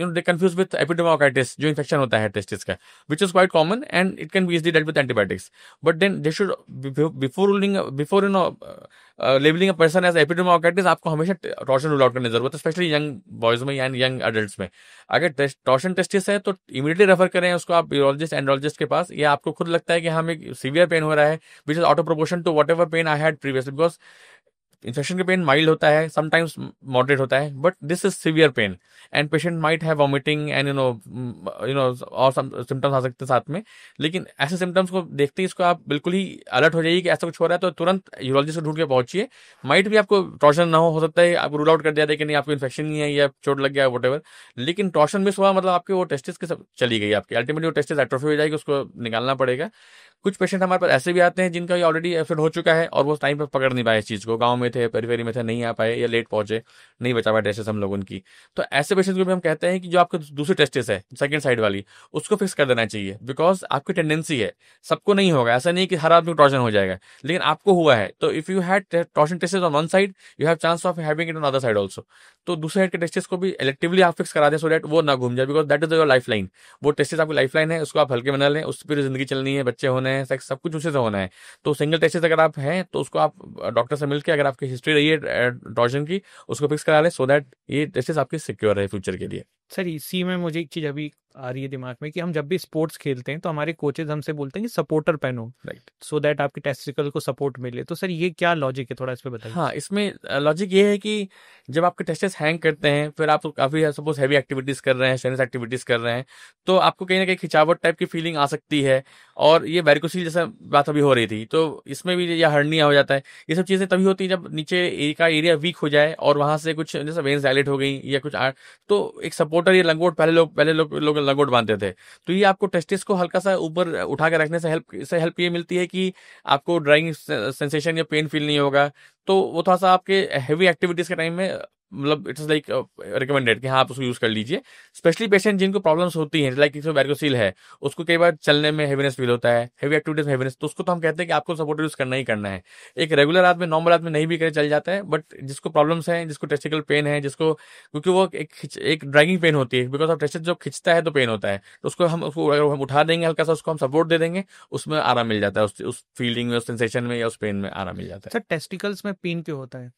[SPEAKER 1] दे कंफ्यूज विथ एपिडेमोकाइटिस जो इन्फेक्शन होता है टेस्टिस का, which is quite common and it can be easily dealt with antibiotics. But then they should, before ruling, before labelling a person as epididymo-orchitis, आपको हमेशा torsion rule out करने की जरूरत है, स्पेशली यंग बॉयज में या young adults में। अगर टॉर्शन टेस्टिस है तो इमीडिएटली रेफर करें उसको आप यूरोलॉजिस्ट एंड्रोलॉजिस्ट के पास, या आपको खुद लगता है कि हमें सीवियर पेन हो रहा है which is out of proportion to what ever pain I had previously, because infection का पेन माइल्ड होता है, समटाइम्स मॉडरेट होता है, but this is severe pain and patient might have vomiting and और symptoms आ सकते हैं साथ में। लेकिन ऐसे सिम्टम्स को देखते ही इसको आप बिल्कुल ही अलर्ट हो जाइए कि ऐसा कुछ हो रहा है, तो तुरंत यूरोलॉजिस्ट को ढूंढ के पहुंचिए। माइट भी आपको टॉर्शन ना हो सकता है आपको रूल आउट कर दिया था कि नहीं आपको इन्फेक्शन नहीं है या चोट लग गया है वट, लेकिन टॉर्शन मिस हुआ मतलब आपके वो टेस्टिस के सब चली गई आपकी, अल्टीमेटली वो टेस्टिस एट्रोफी हो जाएगी, उसको निकालना पड़ेगा। कुछ पेशेंट हमारे पास ऐसे भी आते हैं जिनका ऑलरेडी एक्सीडेंट हो चुका है और वो टाइम पर पकड़ नहीं पाए इस चीज़ को, गांव में थे, पेरिफेरी में थे, नहीं आ पाए या लेट पहुंचे, नहीं बचा पाए टेस्टिस हम लोग उनकी। तो ऐसे पेशेंट्स को भी हम कहते हैं कि जो आपको दूसरी टेस्टिस है सेकंड साइड वाली, उसको फिक्स कर देना चाहिए, बिकॉज आपकी टेंडेंसी है, सबको नहीं होगा, ऐसा नहीं कि हर आदमी को टॉर्शन हो जाएगा, लेकिन आपको हुआ है तो if you had torsion testis on one side, you have chance of having it on other side also. तो दूसरे साइड के टेस्टिस को भी इलेक्टिवली आप फिक्स करा दें, सो दैट वो ना घूम जाए, because that is your life line. वो टेस्टिस आपकी लाइफ लाइन है, उसको आप हल्के बना लें, उस पर जिंदगी चलनी है, बच्चे होने हैं, सेक्स सब कुछ उसी से होना है। तो सिंगल टेस्टिस अगर आप हैं तो उसको आप डॉक्टर से मिलकर, अगर आपकी हिस्ट्री रही है टॉर्शन की, उसको फिक्स करा लें, सो दैट ये टेस्टिस आपके सिक्योर है फ्यूचर के लिए।
[SPEAKER 2] सर इसी में मुझे एक चीज़ अभी आ रही है दिमाग में कि हम जब भी स्पोर्ट्स खेलते हैं तो हमारे कोचेज हमसे बोलते हैं कि सपोर्टर पहनो,
[SPEAKER 1] राइट।
[SPEAKER 2] सो दैट आपके टेस्टिकल को सपोर्ट मिले। तो सर ये क्या लॉजिक है, थोड़ा इस पे बताइए।
[SPEAKER 1] हाँ, इसमें लॉजिक ये है कि जब आपके टेस्टिस हैंग करते हैं, फिर आप काफी सपोज हैवी एक्टिविटीज कर रहे हैं, स्ट्रेनस एक्टिविटीज कर रहे हैं, तो आपको कहीं ना कहीं खिंचावट टाइप की फीलिंग आ सकती है। और ये वेरिकोसिल जैसा बात अभी हो रही थी, तो इसमें भी या हर्निया हो जाता है, ये सब चीजें तभी होती है जब नीचे का एरिया वीक हो जाए और वहां से कुछ जैसे वेन्स डायलेट हो गई या कुछ तो एक सपोर्टर या लंगोट, पहले लोग लंगोट बांधते थे, तो ये आपको टेस्टिस को हल्का सा ऊपर उठा के रखने से हेल्प ये मिलती है कि आपको ड्राइंग सेंसेशन या पेन फील नहीं होगा। तो वो थोड़ा सा आपके हैवी एक्टिविटीज के टाइम में, मतलब इट्स लाइक रिकमेंडेड कि हाँ आप उसको यूज कर लीजिए। स्पेशली पेशेंट जिनको प्रॉब्लम्स होती हैं, लाइक इसमें वेरिकोसिल है, उसको कई बार चलने में हेवीनेस फील होता है, हेवी एक्टिविटीज में हेवीनेस, तो उसको तो हम कहते हैं कि आपको सपोर्ट यूज करना ही करना है। एक रेगुलर आदमी, नॉर्मल आदमी नहीं भी करे चल जाता है, बट जिसको प्रॉब्लम्स हैं, जिसको टेस्टिकल पेन है, जिसको, क्योंकि वो एक ड्रैगिंग पेन होती है, बिकॉज ऑफ टेस्टिस जो खिंचता है तो पेन होता है, तो उसको अगर हम उठा देंगे हल्का सा, उसको हम सपोर्ट दे देंगे, उसमें आराम मिल जाता है, उस फीलिंग में, उस सेंसेशन में या उस पेन में आराम मिल जाता
[SPEAKER 2] सर टेस्टिकल्स में पेन क्यों होता है?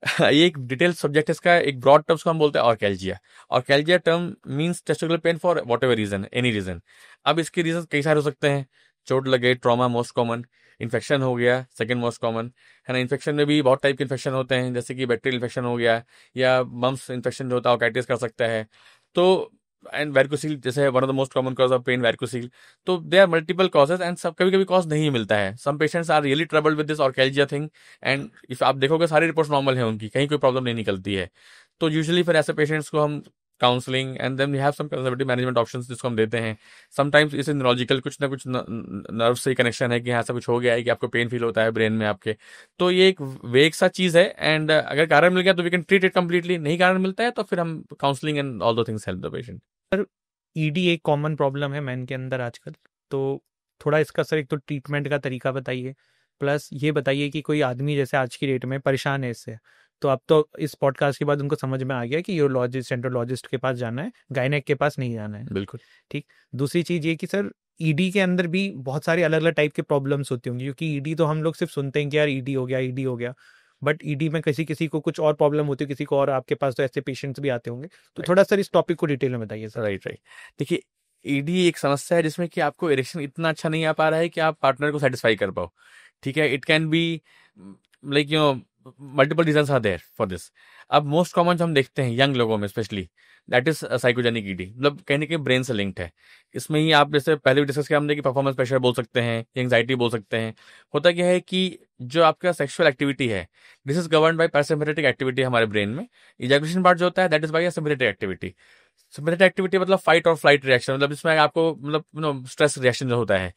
[SPEAKER 1] है। ये एक डिटेल सब्जेक्ट है इसका, एक ब्रॉड टर्म्स को हम बोलते हैं orchialgia. Orchialgia term means testicular pain for whatever reason, any reason. अब इसके रीजन कई सारे हो सकते हैं, चोट लगे, ट्रॉमा मोस्ट कॉमन, इन्फेक्शन हो गया सेकंड मोस्ट कॉमन है ना। इन्फेक्शन में भी बहुत टाइप के इन्फेक्शन होते हैं, जैसे कि बैक्टीरियल इन्फेक्शन हो गया, या मम्स इन्फेक्शन जो होता है ऑर्काइटिस कर सकता है। तो एंड वेरिकोसिल जैसे one of the most common cause of pain varicocele. तो they are multiple causes and सब कभी कभी कॉज नहीं मिलता है, some patients are really troubled with this orchialgia thing, and if आप देखोगे सारी रिपोर्ट्स नॉर्मल है उनकी, कहीं कोई प्रॉब्लम नहीं निकलती है। तो यूजुअली फिर ऐसे पेशेंट्स को हम counselling and then we have some conservative management options जिसको हम देते हैं। समटाइम्स इसे न्यूरोलॉजिकल कुछ ना कुछ नर्व से कनेक्शन है कि हाँ ऐसा कुछ हो गया है कि आपको पेन फील होता है ब्रेन में आपके। तो ये एक वेग सा चीज है, एंड अगर कारण मिल गया तो we can treat it completely, नहीं कारण मिलता है तो फिर हम काउंसलिंग एंड ऑल दो things help the patient.
[SPEAKER 2] Sir ED एक कॉमन प्रॉब्लम है मैन के अंदर आजकल, तो थोड़ा इसका सर एक तो ट्रीटमेंट का तरीका बताइए, प्लस ये बताइए कि कोई आदमी जैसे आज की डेट में परेशान है इससे, तो अब तो इस पॉडकास्ट के बाद उनको समझ में आ गया कि यूरोलॉजिस्ट एंड्रोलॉजिस्ट के पास जाना है, गायनेक के पास नहीं जाना है।
[SPEAKER 1] बिल्कुल।
[SPEAKER 2] ठीक। दूसरी चीज ये कि सर ईडी के अंदर भी बहुत सारे अलग अलग टाइप के प्रॉब्लम्स होती होंगी, क्योंकि ईडी तो हम लोग सिर्फ सुनते हैं कि यार ईडी हो गया, ईडी हो गया, बट ईडी में किसी किसी को कुछ और प्रॉब्लम होती है, किसी को और, आपके पास तो ऐसे पेशेंट्स भी आते होंगे। तो
[SPEAKER 1] राइट
[SPEAKER 2] थोड़ा सर इस टॉपिक को डिटेल में बताइए सर।
[SPEAKER 1] Right right. देखिए, ईडी एक समस्या है जिसमें कि आपको इरेक्शन इतना अच्छा नहीं आ पा रहा है कि आप पार्टनर को सेटिस्फाई कर पाओ। ठीक है, it can be like multiple reasons are there for this. अब मोस्ट कॉमन जो हम देखते हैं यंग लोगों में specially, that is psychogenic ED, मतलब कहने के ब्रेन से लिंक्ड है। इसमें ही आप जैसे पहले भी डिस्कस किया हमने कि परफॉर्मेंस प्रेशर बोल सकते हैं, एंग्जाइटी बोल सकते हैं। होता क्या है कि जो आपका सेक्सुअल एक्टिविटी है, this is govern by parasympathetic activity हमारे ब्रेन में। इजैकुलेशन पार्ट जो होता है that is by sympathetic activity. Sympathetic activity मतलब फाइट और फ्लाइट रिएक्शन, मतलब जिसमें आपको मतलब स्ट्रेस रिएक्शन जो होता है।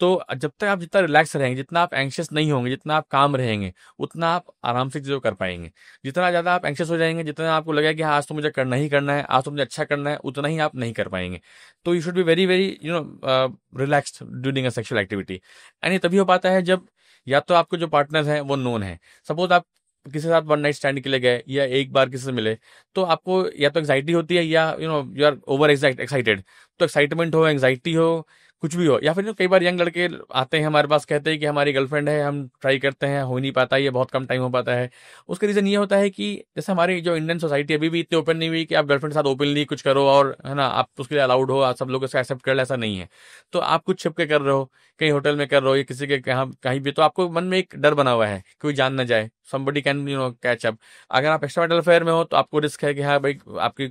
[SPEAKER 1] तो जब तक आप जितना रिलैक्स रहेंगे, जितना आप एंशियस नहीं होंगे, जितना आप काम रहेंगे, उतना आप आराम से चीज़ों कर पाएंगे। जितना ज़्यादा आप एंशियस हो जाएंगे, जितना आपको लगेगा कि हाँ, आज तो मुझे करना ही करना है, आज तो मुझे अच्छा करना है, उतना ही आप नहीं कर पाएंगे। तो you should be very very relaxed during a sexual activity. And ये तभी हो पाता है जब या तो आपको जो पार्टनर्स हैं वो नोन है। सपोज आप किसी के साथ वन नाइट स्टैंड के लिए गए या एक बार किसी से मिले, तो आपको या तो एंग्जाइटी होती है या यू आर ओवर एक्साइटेड। तो एक्साइटमेंट हो, एंग्जाइटी हो, कुछ भी हो, या फिर कई बार यंग लड़के आते हैं हमारे पास, कहते हैं कि हमारी गर्लफ्रेंड है, हम ट्राई करते हैं, हो नहीं पाता, ये बहुत कम टाइम हो पाता है। उसका रीजन ये होता है कि जैसे हमारी जो इंडियन सोसाइटी अभी भी इतनी ओपन नहीं हुई कि आप गर्लफ्रेंड के साथ ओपनली कुछ करो और है ना आप उसके लिए अलाउड हो, आप सब लोग इसको एक्सेप्ट कर ले, ऐसा नहीं है। तो आप कुछ छिप के कर रहे हो, कहीं होटल में कर रहे हो या किसी के कहीं कहीं भी, तो आपको मन में एक डर बना हुआ है कोई जान ना जाए, somebody कैन कैच अप। अगर आप एक्स्ट्रा अफेयर में हो तो आपको रिस्क है कि हाँ भाई आपकी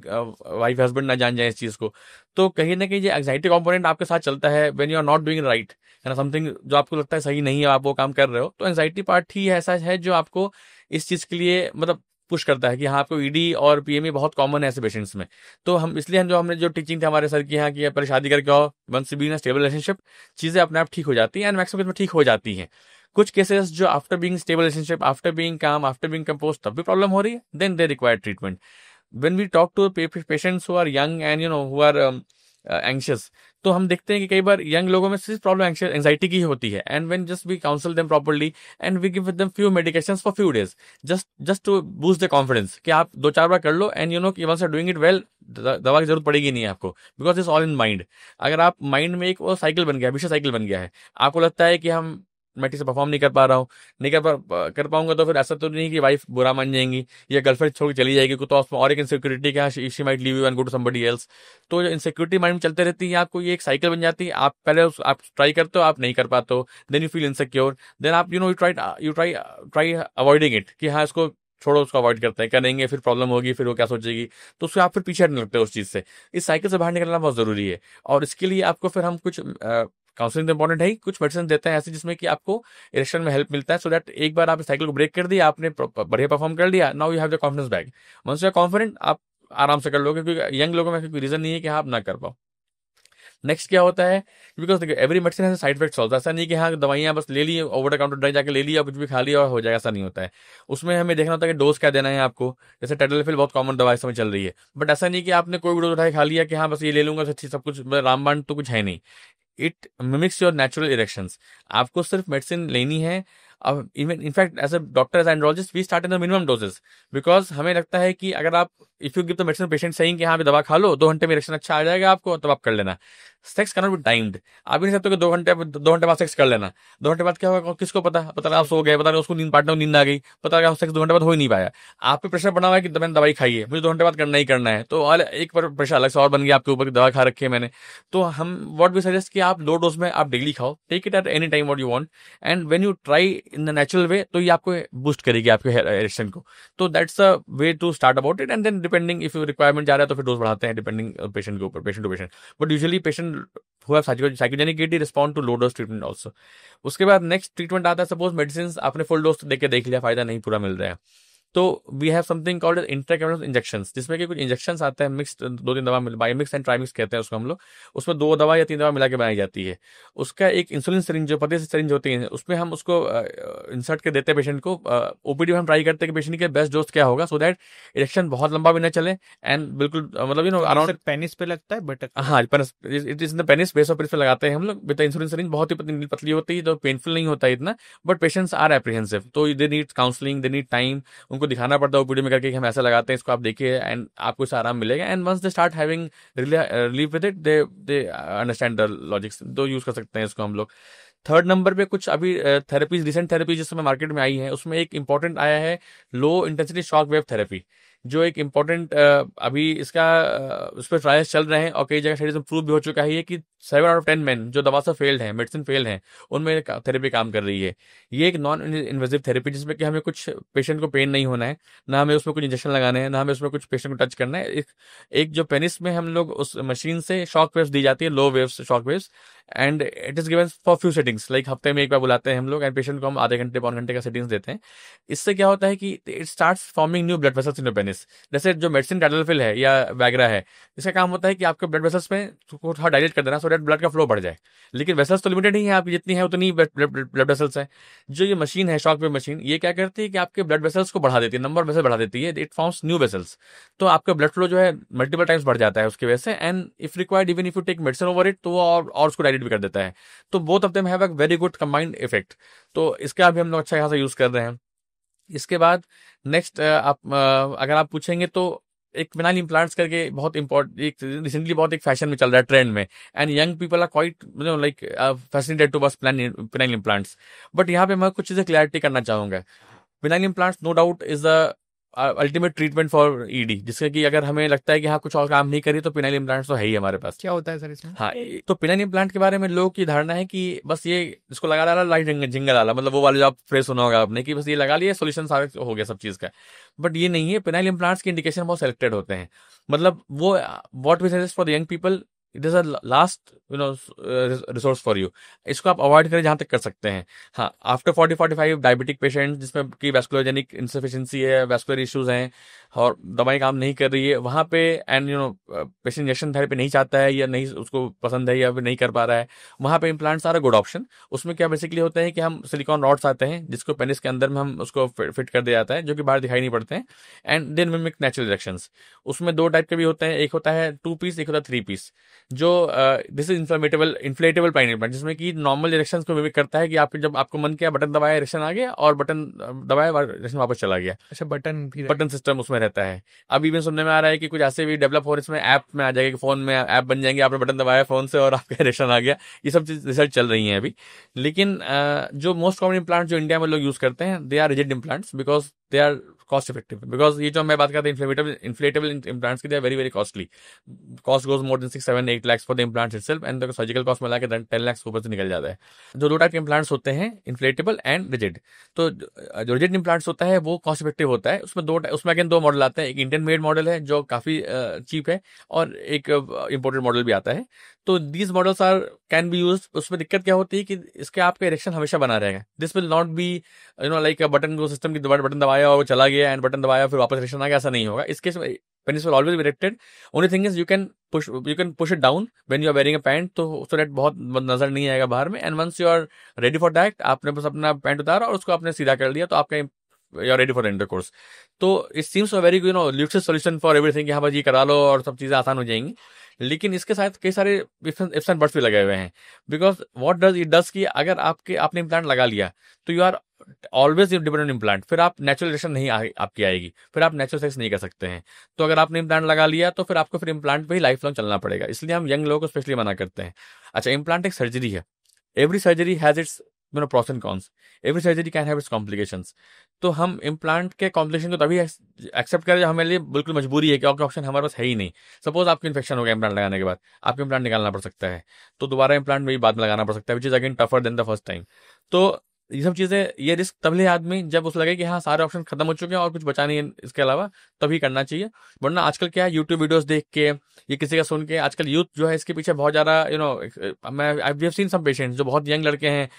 [SPEAKER 1] वाइफ हस्बैंड ना जान जाए इस चीज को। तो कहीं ना कहीं ये एंग्जाइटी कंपोनेंट आपके साथ चलता है when you are not doing right, है ना, समथिंग जो आपको लगता है सही नहीं है, आप वो काम कर रहे हो। तो एंग्जाइटी पार्ट ही ऐसा है जो आपको इस चीज के लिए मतलब पुश करता है कि हाँ आपको ईडी और पीएमई बहुत कॉमन है ऐसे पेशेंट्स में। तो हम इसलिए हमने जो टीचिंग थी हमारे सर की यहाँ की, पहले शादी करके आओ, once be in a stable relationship, चीजें अपने आप ठीक हो जाती हैं एंड मैक्सिमम केस में ठीक हो जाती हैं। कुछ केसेस जो after being stable relationship, after being calm, after being compose तब भी प्रॉब्लम हो रही है, then they require treatment. when we talk to patients who are young and who are anxious, तो हम देखते हैं कि कई बार यंग लोगों में सिर्फ प्रॉब्लम एंजाइटी की ही होती है। And when just we counsel them properly and we give them few medications for few days, just to boost the confidence कि आप 2-4 बार कर लो एंड कि once are doing it well, दवा की जरूरत पड़ेगी नहीं आपको, because it's all in mind. अगर आप माइंड में एक वो साइकिल बन गया, विशेष साइकिल बन गया है, आपको लगता है कि हम मैं ठीक से परफॉर्म नहीं कर पा रहा हूँ, नहीं कर पाऊंगा, तो फिर ऐसा तो नहीं कि वाइफ बुरा मान जाएंगी या गर्लफ्रेंड छोड़ के चली जाएगी, तो उसमें और एक इनसिक्योरिटी क्या, she might leave you and go to somebody else. तो जो इनसिक्योरिटी माइंड में चलते रहती है, आपको ये एक साइकिल बन जाती है। आप पहले आप ट्राई करते हो, आप नहीं कर पाते हो, then you feel insecure, then आप यू ट्राई अवॉइडिंग इट कि हाँ इसको छोड़ो, उसको अवॉइड करते हैं, करेंगे फिर प्रॉब्लम होगी, फिर वो क्या सोचेगी, तो उससे आप फिर पीछे हटने लगते हो उस चीज से। इस साइकिल से बाहर निकलना बहुत जरूरी है, और इसके लिए आपको फिर हम कुछ काउंसलिंग तो इंपॉर्टेंट है ही, कुछ मेडिसिन देते हैं ऐसे जिसमें कि आपको इरेक्शन में हेल्प मिलता है, सो दैट एक बार आप साइकिल को ब्रेक कर दिया, आपने बढ़िया परफॉर्म कर लिया, now you have the confidence back. Once you are confident, आप आराम से कर लोगे, क्योंकि यंग लोगों में कोई रीजन नहीं है कि हाँ आप ना कर पाओ। नेक्स्ट क्या होता है, because every medicine has side effects also. ऐसा नहीं कि हाँ दवाइयाँ बस ले ली, ओवर द काउंटर ड्राई जाके ले लिया, कुछ भी खा लिया और हो जाएगा, ऐसा नहीं होता है। उसमें हमें देखना होता है कि डोज क्या देना है आपको। जैसे टेडलफिल बहुत कॉमन दवा इस समय चल रही है, बट ऐसा नहीं कि आपने कोई भी डोज उठाए खा लिया कि हाँ बस ये ले लूंगा सब कुछ रामबाण, तो कुछ है नहीं। It mimics your natural erections. आपको सिर्फ मेडिसिन लेनी है। अब even in fact as a doctor, as andrologist, we start in the minimum doses, because हमें लगता है कि अगर आप if you give the medicine patient saying कि हाँ दवा खा लो, 2 घंटे में इरेक्शन अच्छा आ जाएगा आपको, तब आप कर लेना। Sex can not be timed. आप भी नहीं सकते कि 2 घंटे बाद सेक्स कर लेना। 2 घंटे बाद क्या होगा किसको पता, पता लगा आप सो गए, पता लगा उसको पार्टनर को नींद आ गई, पता लगा सेक्स 2 घंटे बाद हो ही नहीं पाया। आप पे प्रेशर बना हुआ है कि मैंने दवाई खाई है, मुझे 2 घंटे बाद करना ही करना है, तो और एक प्रेशर अलग से और बन गया आपके ऊपर कि दवा खा रखी है मैंने। तो हम व्हाट वी सजेस्ट कि आप लो डोज में आप डेली खाओ, take it at any time what you want, and when you try in the natural way, तो ये आपको बूस्ट करेगी आपके इरेक्शन को। तो that's a way to start about it, and then depending if requirement जा रहा है तो फिर डोज बढ़ाते हैं डिपेंडिंग पेशेंट के ऊपर, patient to patient. But usually patient who have psychogenic AD respond to low dose treatment also। उसके बाद नेक्स्ट ट्रीटमेंट आता है, सपोज मेडिसिन आपने फुल डोज देके देख लिया, फायदा नहीं पूरा मिल रहा है, तो we have something called intracavernosal injections, जिसमें कि कुछ इंजेक्शंस आते हैं मिक्स, 2-3 दवा bimix and trimix कहते हैं उसको हम लोग। उसमें 2 दवा या 3 दवा मिला के बनाई जाती है। उसका एक इंसुलिन सिरिंज, जो पतली सी सिरिंज होती है, उसमें हम उसको इंसर्ट के देते हैं पेशेंट को। ओपीडी में हम ट्राई करते हैं कि पेशेंट के बेस्ट डोज क्या होगा, सो दैट इरेक्शन बहुत लंबा भी ना चले एंड बिल्कुल मतलब अराउंड
[SPEAKER 2] पेनिस पे लगता है, बटक पे?
[SPEAKER 1] हाँ, it is in the penis, base of penis पे लगाते हैं हम लोग विद इंसुलिन सिरिंज। बहुत ही पतली होती है, तो पेनफुल नहीं होता है इतना, बट पेशेंट्स आर एप्रीहेंसिव, तो they need counselling, they need time. उनको दिखाना पड़ता है ओपीडी में करके कि हम ऐसा लगाते हैं, इसको आप देखिए एंड आपको इससे आराम मिलेगा। And once they start having relief with it, they understand the logics, तो यूज कर सकते हैं इसको हम लोग। थर्ड नंबर पे कुछ अभी थेरेपीज, रिसेंट थेरेपी जिस समय मार्केट में आई है, उसमें एक इंपॉर्टेंट आया है low intensity shock wave therapy, जो एक इम्पोर्टेंट अभी इसका उस पर ट्रायल्स चल रहे हैं और कई जगह स्टडीज में प्रूव भी हो चुका है ये कि 7 out of 10 मैन जो दवा से फेल्ड हैं, मेडिसिन फेल्ड हैं, उनमें थेरेपी काम कर रही है। ये एक नॉन इन्वेजिव थेरेपी, जिसमें कि हमें कुछ पेशेंट को पेन नहीं होना है, ना हमें उसमें कुछ इंजेक्शन लगाने हैं, ना हमें उसमें कुछ पेशेंट को टच करना है। एक जो पेनिस में हम लोग उस मशीन से शॉक वेव्स दी जाती है, low waves shock waves, and it is given for few settings, like हफ्ते में एक बार बुलाते हैं हम लोग, एंड पेशेंट को हम आधे घंटे 1 घंटे का सेटिंग्स देते हैं। इससे क्या होता है कि it starts forming new blood vessels in your penis. जैसे जो मेडिसिन टैडल्फिल है या वैग्रा है, इसका काम होता है कि आपके ब्लड वेसल्स में को थोड़ा डायलेट कर देना, सो दैट ब्लड का फ्लो बढ़ जाए। लेकिन वेसल्स तो लिमिटेड ही है, आपकी जितनी है उतनी ब्लड वेसल्स है। जो ये मशीन है, शॉक वेव मशीन, ये क्या करती है कि आपके ब्लड वेसल्स को बढ़ा देती है, नंबर वेसल बढ़ा देती है, इट फॉर्म्स न्यू वेसल्स। तो आपका ब्लड फ्लो जो है मल्टीपल टाइम्स बढ़ जाता है उसकी वजह से, and if required even if you take medicine over it, तो वो और उसको डायलेट भी कर देता है। तो both of them have a very good combined effect. तो इसका भी हम लोग अच्छा खासा यूज कर रहे हैं। इसके बाद नेक्स्ट आप अगर आप पूछेंगे तो एक फिनाइल इम्प्लांट्स करके बहुत इंपॉर्टेंट, एक रिसेंटली बहुत एक फैशन में चल रहा है, ट्रेंड में, and young people are quite like fascinated to बस फिनाइल इम्प्लांट्स। बट यहाँ पे मैं कुछ चीजें क्लैरिटी करना चाहूंगा। Penile implants no doubt is the ultimate treatment for ED, जिससे कि अगर हमें लगता है कि हाँ कुछ और काम नहीं करी, तो फिनाइल इम्प्लांट्स तो है ही हमारे पास।
[SPEAKER 2] क्या होता है सर इसमें?
[SPEAKER 1] हाँ, तो फिनाइल इम्प्लांट के बारे में लोगों की धारणा है कि बस ये इसको लगा डाला, लाइट जिंगल डाला, मतलब वो वाले जो आप फ्रेश सुना होगा आपने कि बस ये लगा लिया, सोल्यूशन सारा हो गया सब चीज का। बट ये नहीं है। फिनाइल इम्प्लांट्स के इंडिकेशन बहुत सेलेक्टेड होते हैं। मतलब वो what we suggest for the young people, it is a last resource for you. इसको आप अवॉइड करें जहां तक कर सकते हैं। हाँ, आफ्टर 40-45 डायबिटिक पेशेंट जिसमें की वैस्कुलरजेनिक इंसफिशिएंसी है, वैस्कुलर इश्यूज हैं और दवाई काम नहीं कर रही है, वहां पे एंड पेशेंट इंजेक्शन थेरेपी नहीं चाहता है या नहीं उसको पसंद है या फिर नहीं कर पा रहा है, वहां पे implants are a good option. उसमें क्या बेसिकली होता है कि हम सिलिकॉन रॉड्स आते हैं, जिसको पेनिस के अंदर में हम उसको फिट कर दिया जाता है, जो कि बाहर दिखाई नहीं पड़ते हैं, and then mimic natural erections. उसमें 2 टाइप के भी होते हैं, एक होता है 2 पीस, एक होता है 3 पीस। जो this is inflatable pine implant, जिसमें कि नॉर्मल इरेक्शन को मिमिक करता है कि आपके जब आपको मन किया बटन दबाया इरेक्शन आ गया, और बटन दबाया इरेक्शन वापस चला गया।
[SPEAKER 2] अच्छा,
[SPEAKER 1] बटन सिस्टम उसमें रहता है। अभी भी सुनने में आ रहा है कि कुछ ऐसे भी डेवलप हो रहे, इसमें ऐप में आ जाएगा कि फोन में ऐप बन जाएंगे, आपने बटन दबाया फोन से और आपका इरेक्शन आ गया। ये सब चीज रिसर्च चल रही है अभी। लेकिन जो मोस्ट कॉमन इम्प्लांट जो इंडिया में लोग यूज करते हैं, they are rigid implants, because they are cost effective. Because ये जो मैं बात करता हूँ इन्फ्लेटेबल इम्प्लांट्स की, they are very very costly. Cost goes more than 6-7-8 lakhs for the implants itself, and surgical cost मिला के 10 lakhs ऊपर से निकल जाता है। जो 2 टाइप के इम्प्लांट्स होते हैं, इन्फ्लेटेबल एंड रिजिड। तो जो रिजिड इम्प्लांट्स होता है वो कॉस्ट इफेक्टिव होता है। उसमें अगेन 2 मॉडल आते हैं, एक इंडियन मेड मॉडल है जो काफी चीप है, और एक इम्पोर्टेड मॉडल भी आता है। तो these models are can be use. उसमें दिक्कत क्या होती है कि इसके आपका इरेक्शन हमेशा बना रहेगा। This will not be like button को सिस्टम की बटन दबाया और वो चला गया, एंड बटन दबाया फिर वापस इरेक्शन आ गया, ऐसा नहीं होगा। इस केस में penis will always be erected. Only thing is you can push it down when you are wearing a pant, तो so that बहुत नजर नहीं आएगा बाहर में। And once you are ready for that, आपने बस अपना पैंट उतारा और उसको आपने सीधा कर लिया, तो आपका you are ready for intercourse। तो it seems a very luxurious solution for everything कि हाँ बस ये करा लो और सब चीजें आसान हो जाएंगी। लेकिन इसके साथ कई सारे इफ्स एंड बट्स भी लगे हुए हैं। Because what does it does कि अगर आपने इम्प्लांट लगा लिया, तो you are always dependent implant, फिर आप नेचुरल इरेक्शन नहीं आपकी आएगी, फिर आप नेचुरल सेक्स नहीं कर सकते हैं। तो अगर आपने इम्प्लांट लगा लिया, तो फिर आपको फिर इम्प्लांट पे ही लाइफ लॉन्ग चलना पड़ेगा। इसलिए हम यंग लोगों को स्पेशली मना करते हैं। अच्छा, इम्प्लांट एक सर्जरी है। Every surgery has its pros and cons. Every surgery can have it's complications. तो हम इम्प्लांट के कॉम्प्लिकेशन को तभी एक्सेप्ट करें जब हमारे लिए बिल्कुल मजबूरी है, क्योंकि ऑप्शन हमारे पास है ही नहीं। सपोज आपको इन्फेक्शन हो गया इम्प्लांट लगाने के बाद, आपको इम्प्लांट निकालना पड़ सकता है, तो दोबारा इम्प्लांट में बाद में लगाना पड़ सकता है, which is again tougher than the first time. तो ये सब चीजें, ये रिस्क तब ले आदमी जब उस लगे कि हाँ सारे ऑप्शन खत्म हो चुके हैं और कुछ बचा नहीं है इसके अलावा, तभी करना चाहिए। वरना आजकल क्या है, यूट्यूब वीडियोस देख के, ये किसी का सुन के, आजकल यूथ जो है इसके पीछे बहुत ज्यादा मैं I have seen some patients जो बहुत यंग लड़के हैं,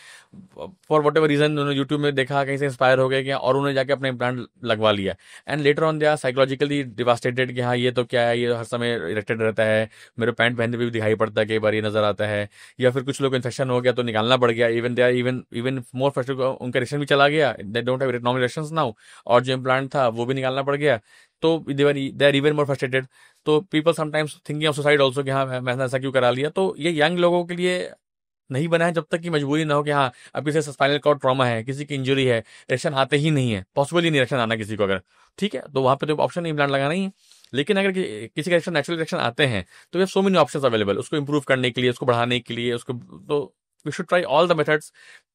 [SPEAKER 1] फॉर वट एवर रीजन उन्होंने यूट्यूब में देखा, कहीं से इंस्पायर हो गए कि और उन्होंने जाके अपना इम्प्लांट लगवा लिया, and later on they are psychologically devastated कि हाँ ये तो क्या है, ये हर समय इरेक्टेड रहता है, मेरे पैंट पहनते हुए भी दिखाई पड़ता है, कई बार ये नजर आता है। या फिर कुछ लोग इन्फेक्शन हो गया तो निकालना पड़ गया, even they are even even more frustrated, उनका इरेक्शन भी चला गया, they don't have normal erections now, और जो इम्प्लांट था वो भी निकालना पड़ गया, तो they are even more frustrated. तो people sometimes thinking of suicide also कि हाँ मैंने ऐसा क्यों करा लिया। तो ये यंग लोगों के लिए नहीं बना है जब तक कि मजबूरी ना हो कि हाँ अब किसी स्पाइनल कॉर्ड ट्रॉमा है, किसी की इंजरी है, इरेक्शन आते ही नहीं है, पॉसिबल ही नहीं इरेक्शन आना किसी को, अगर ठीक है तो वहां पे तो ऑप्शन इम्प्लांट लगाना ही है। लेकिन अगर किसी का इरेक्शन नेचुरल इरेक्शन आते हैं तो we have so many options available उसको इंप्रूव करने के लिए, उसको बढ़ाने के लिए, उसको तो we should try all the methods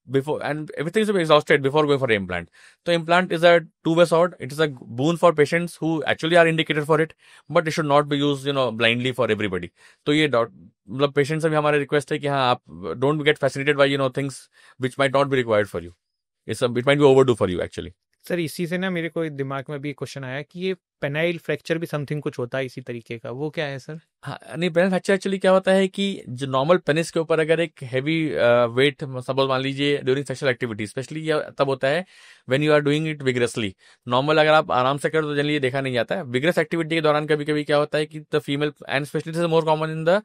[SPEAKER 1] before, and everything should be exhausted before going for implant. So implant is a two-way sword. It is a boon for patients who actually are indicated for it, but it should not be used blindly for everybody. तो ये मतलब patient से भी हमारा request है कि हाँ आप don't get fascinated by things which might not be required for you. It might be overdue for you actually.
[SPEAKER 2] Sir इसी से ना मेरे को दिमाग में भी एक क्वेश्चन आया कि ये पेनाइल फ्रैक्चर भी समथिंग कुछ होता है इसी तरीके का, वो क्या है सर?
[SPEAKER 1] हाँ नहीं, पेनिस फ्रैक्चर एक्चुअली क्या होता है कि जो नॉर्मल पेनिस के ऊपर अगर एक हैवी वेट सपोज मान लीजिए ड्यूरिंग सेक्सुअल एक्टिविटी, स्पेशली ये तब होता है when you are doing it vigorously. Normal अगर आप आराम से करो तो जनरली ये देखा नहीं जाता है। विग्रस एक्टिविटी के दौरान कभी कभी क्या होता है कि the female, and specially this is more common in the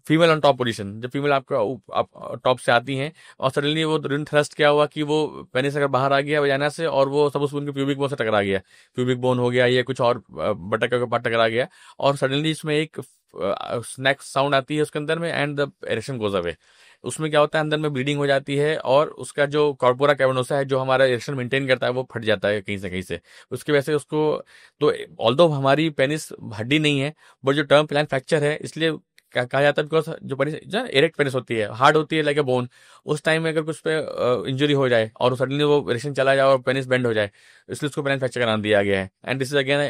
[SPEAKER 1] female on top position, जब फीमेल आपका आप टॉप से आती हैं और सडनली वो थ्रस्ट क्या हुआ कि वो पेनिस अगर बाहर आ गया वजाना से और वो सब उनके प्यूबिक बोन से टकरा गया, प्यूबिक बोन हो गया या कुछ और बटक का पार्ट टकरा गया, और सडनली इसमें एक स्नैक साउंड आती है उसके अंदर में, and the erection goes away. उसमें क्या होता है अंदर में ब्लीडिंग हो जाती है और उसका जो कॉर्पोरा कैवर्नोसा है जो हमारा इरेक्शन मेंटेन करता है वो फट जाता है कहीं से उसकी वजह से उसको। तो ऑल्दो हमारी पेनिस हड्डी नहीं है, बट जो टर्म प्लान फ्रैक्चर है इसलिए कहा जाता है, बिकॉज जो पेनिस जो इरेक्ट पेनिस होती है, हार्ड होती है लाइक ए बोन, उस टाइम में अगर कुछ पे इंजरी हो जाए और सडनली वो इरेक्शन चला जाए और पेनिस बेंड हो जाए, इसलिए उसको पेनिस फ्रैक्चर का नाम दिया गया है, and this is again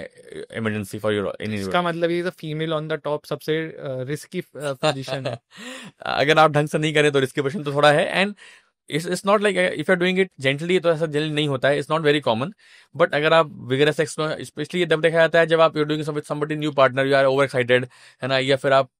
[SPEAKER 1] emergency for your in.
[SPEAKER 2] इसका मतलब ये फीमेल ऑन द टॉप सबसे रिस्की पोजीशन है।
[SPEAKER 1] अगर आप ढंग से नहीं करें तो रिस्की पोजीशन तो थोड़ा है, and it's not like if you are doing it gently तो ऐसा जनरली नहीं होता है, it's not very common. But अगर आप विगरस सेक्स में, स्पेशली जब देखा जाता है जब आप you doing with somebody new partner, you are over excited है ना, या फिर आप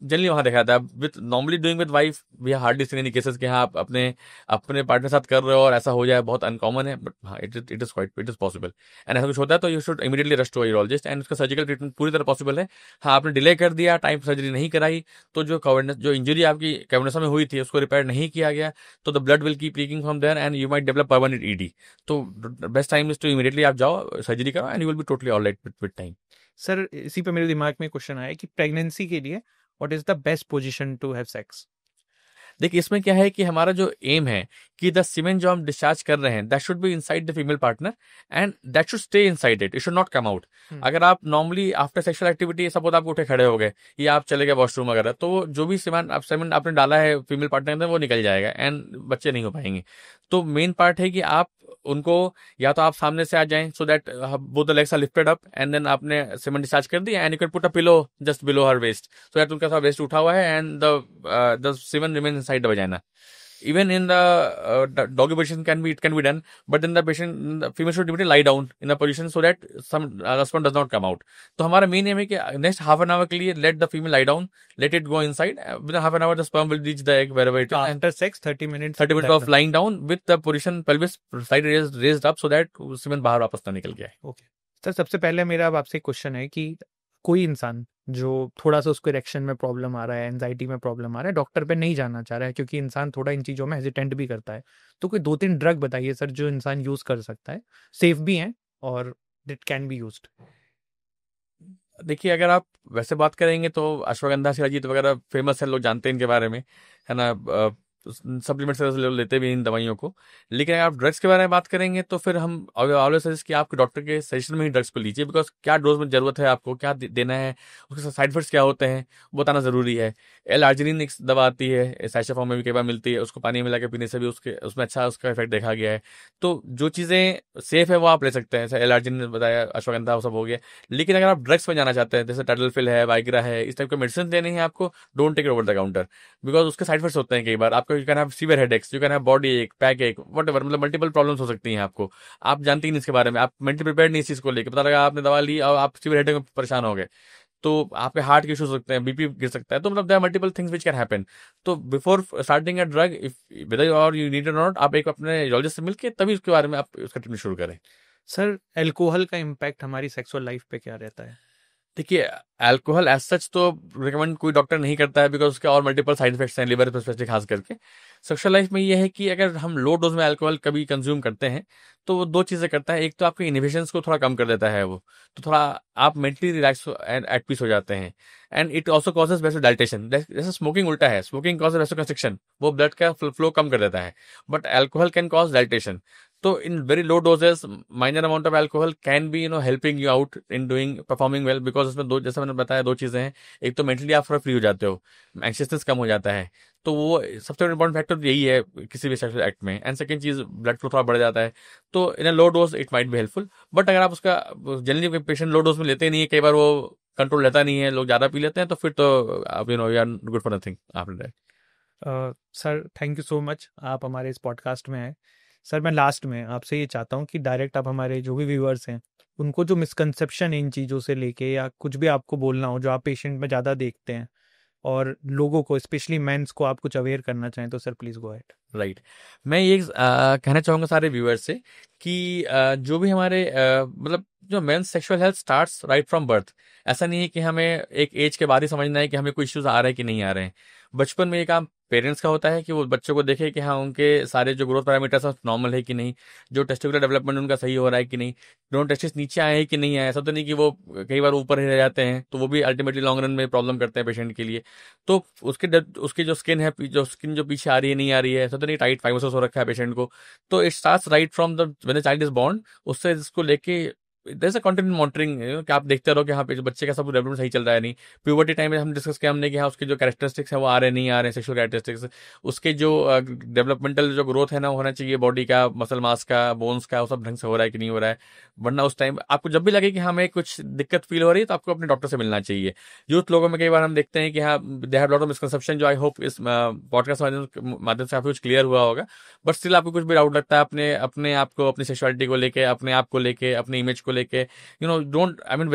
[SPEAKER 1] जनरली वहां देखा जाता है with normally doing with wife, we hardly seen any cases कि हाँ आप अपने अपने पार्टनर साथ कर रहे हो और ऐसा हो जाए, बहुत अनकॉमन है, बट हाँ इट इज पॉसिबल। एंड ऐसा कुछ होता है तो you should immediately rush to urologist, and उसका सर्जिकल ट्रीटमेंट पूरी तरह पॉसिबल है। हाँ आपने डिले कर दिया, टाइम सर्जरी नहीं कराई, तो जो इंजरी आपकी कैवर्नस में हुई थी उसको रिपेयर नहीं किया गया, तो the blood will keep leaking from there and you might develop permanent ED. तो best time is to immediately आप जाओ सर्जरी करो and you will be totally alright with time.
[SPEAKER 2] Sir इसी पे मेरे दिमाग में क्वेश्चन आया कि प्रेगनेंसी के लिए what is the best position to have sex?
[SPEAKER 1] देखिए इसमें क्या है कि हमारा जो एम है कि द सीमेन जो हम डिस्चार्ज कर रहे हैं that should be inside the female partner and that should stay inside it should not come out. अगर आप normally after sexual activity suppose आप उठे खड़े हो गए या आप चले गए वॉशरूम वगैरह, तो जो भी सीमेन आपने डाला है फीमेल पार्टनर के अंदर वो निकल जाएगा एंड बच्चे नहीं हो पाएंगे। तो मेन पार्ट है कि आप उनको या तो आप सामने से आ जाएं so that both the legs are lifted up and then आपने सीमेन डिस्चार्ज कर दिया and you can put a pillow just below her waist so that उनका वेस्ट उठा हुआ है and the semen remain inside the vagina. Even in the doggy position it can be done, but then the female should immediately lie down in a position so that some sperm does not come out. तो हमारा main M है कि next half an hour के लिए let the female lie down, let it go inside. Within half an hour the sperm will reach the egg wherever it is.
[SPEAKER 2] After sex 30 minutes
[SPEAKER 1] of lying down with the position pelvis side raised up so that semen बाहर वापस ना निकल गया है।
[SPEAKER 2] Okay sir, सबसे पहले मेरा अब आपसे क्वेश्चन है कि कोई इंसान जो थोड़ा सा उसको इरेक्शन में प्रॉब्लम आ रहा है, एंजाइटी में प्रॉब्लम आ रहा है, डॉक्टर पे नहीं जाना चाह रहा है क्योंकि इंसान थोड़ा इन चीज़ों में हेजिटेंट भी करता है, तो कोई 2-3 ड्रग बताइए सर जो इंसान यूज़ कर सकता है, सेफ भी हैं और इट कैन बी यूज्ड।
[SPEAKER 1] देखिए अगर आप वैसे बात करेंगे तो अश्वगंधा शिलाजीत वगैरह फेमस है, लोग जानते हैं इनके बारे में है ना, सप्लीमेंट से लेते भी इन दवाइयों को। लेकिन अगर आप ड्रग्स के बारे में बात करेंगे तो फिर हम ऑलवेज सजेस्ट कि आपके डॉक्टर के सजेशन में ही ड्रग्स को लीजिए, बिकॉज क्या डोज में जरूरत है आपको, क्या देना है, उसके साइड इफेक्ट्स क्या होते हैं वो बताना जरूरी है। एल-आर्जिनिन एक दवा आती है, सैशे फॉर्म में भी कई बार मिलती है, उसको पानी में मिला के पीने से भी उसमें अच्छा उसका इफेक्ट देखा गया है। तो जो चीज़ें सेफ है वो आप ले सकते हैं, जैसे एल-आर्जिनिन बताया, अश्वगंधा वो सब हो गया। लेकिन अगर आप ड्रग्स में जाना चाहते हैं जैसे टाइडलफिल है, वाइग्रा है, इस टाइप के मेडिसिन देने हैं आपको, don't take it over the counter, because उसके साइड इफेक्ट्स होते हैं कई बार आपको। You can have severe headaches, you can have body ache, back ache, whatever, मतलब मल्टीपल प्रॉब्लम्स हो सकती हैं आपको। आप जानती नहीं इसके बारे में, आप मेंटली प्रिपेयर नहीं इस चीज को लेकर, पता लगा आपने दवा ली और आप सीवियर हेडेक में परेशान हो गए, तो आपके हार्ट के इश्यूज हो सकते हैं, बीपी गिर सकता है, तो मतलब there are multiple things which can happen. तो before starting a drug, if whether और यू नीड इट नॉट, आप एक अपने न्यूरोलॉजिस्ट से मिलके तभी उसके बारे में आप उसका ट्रीटमेंट शुरू करें।
[SPEAKER 2] सर अल्कोहल का इम्पैक्ट हमारी सेक्सुअल लाइफ पे क्या रहता है?
[SPEAKER 1] देखिए, अल्कोहल एज सच तो रिकमेंड कोई डॉक्टर नहीं करता है, बिकॉज उसके और मल्टीपल साइड इफेक्ट्स हैं लिवर पे स्पेशली खास करके। सेक्सुअल लाइफ में ये है कि अगर हम लो डोज में अल्कोहल कभी कंज्यूम करते हैं तो वो दो चीजें करता है। एक तो आपके इनहिबिशंस को थोड़ा कम कर देता है वो, तो थोड़ा आप mentally relax and at peace हो जाते हैं। And it also causes vasodilation, जैसे स्मोकिंग उल्टा है, स्मोकिंग कॉजेज वैसोकंस्ट्रिक्शन, वो ब्लड का फ्लो कम कर देता है, but alcohol can cause dilatation. तो in very low doses, minor amount of alcohol can be helping you out in doing performing well, because उसमें दो, जैसे मैंने बताया, दो चीजें हैं। एक तो मेंटली आप थोड़ा फ्री हो जाते हो, एंशियसनेस कम हो जाता है, तो वो सबसे इंपॉर्टेंट फैक्टर यही है किसी भी सेक्सुअल एक्ट में। एंड सेकंड चीज, ब्लड फ्लो थोड़ा बढ़ जाता है, तो in a low dose it might be helpful. But अगर आप उसका जनरली पेशेंट लो डोज में लेते नहीं है, कई बार वो कंट्रोल लेता नहीं है, लोग ज्यादा पी लेते हैं, तो फिर तो आप you are good for nothing after that.
[SPEAKER 2] Sir thank you so much, आप हमारे इस पॉडकास्ट में आए। सर मैं लास्ट में आपसे ये चाहता हूँ कि डायरेक्ट आप हमारे जो भी व्यूअर्स हैं उनको जो मिसकंसेप्शन है इन चीज़ों से लेके, या कुछ भी आपको बोलना हो जो आप पेशेंट में ज़्यादा देखते हैं, और लोगों को स्पेशली मेंस को आप कुछ अवेयर करना चाहें तो sir please go ahead.
[SPEAKER 1] Right. मैं ये कहना चाहूंगा सारे व्यूअर्स से कि जो भी हमारे मतलब जो men's sexual health starts right from birth. ऐसा नहीं है कि हमें एक एज के बाद ही समझना है कि हमें कोई इश्यूज आ रहे हैं कि नहीं आ रहे हैं। बचपन में ये काम पेरेंट्स का होता है कि वो बच्चों को देखे कि हाँ, उनके सारे जो ग्रोथ पैरामीटर्स हैं नॉर्मल है कि नहीं, जो टेस्टिकुलर डेवलपमेंट उनका सही हो रहा है कि नहीं, दोनों टेस्टिस नीचे आए हैं कि नहीं आए। ऐसा तो नहीं कि वो कई बार ऊपर ही रह जाते हैं, तो वो भी अल्टीमेटली लॉन्ग रन में प्रॉब्लम करते हैं पेशेंट के लिए। तो उसकी जो स्किन है, जो स्किन जो पीछे आ रही है नहीं आ रही है, ऐसा तो नहीं टाइट फाइबर्स हो रखा है पेशेंट को। तो it starts right from the when the child is born. उससे इसको लेके there is a continue monitoring कि आप देखते रहो कि हाँ बच्चे का सब डेवलपमेंट सही चल रहा है नहीं। प्यूबर्टी टाइम में हम डिस्कस किया हमने कि हाँ उसके जो कैरेक्टरिस्टिक्स है वो आ रहे नहीं आ रहे, सेक्सुअल कैरेक्टरिस्टिक्स, उसके जो डेवलपमेंटल जो ग्रोथ है ना होना चाहिए बॉडी का, मसल मास का, बोन्स का, वो सब ढंग से हो रहा है कि नहीं हो रहा है। वरना उस टाइम आपको जब भी लगे कि हमें कुछ दिक्कत फील हो रही है तो आपको अपने डॉक्टर से मिलना चाहिए। यूथ लोगों में कई बार हम देखते हैं कि हाँ they have lot of misconception, जो आई होप इस पॉडकास्ट माध्यम से काफी कुछ क्लियर हुआ होगा। बट स्टिल आपको कुछ भी डाउट लगता है अपने अपने आप को, अपनी सेक्सुअलिटी को लेके, अपने आप को लेके, अपनी इमेज को लेके, don't, I mean,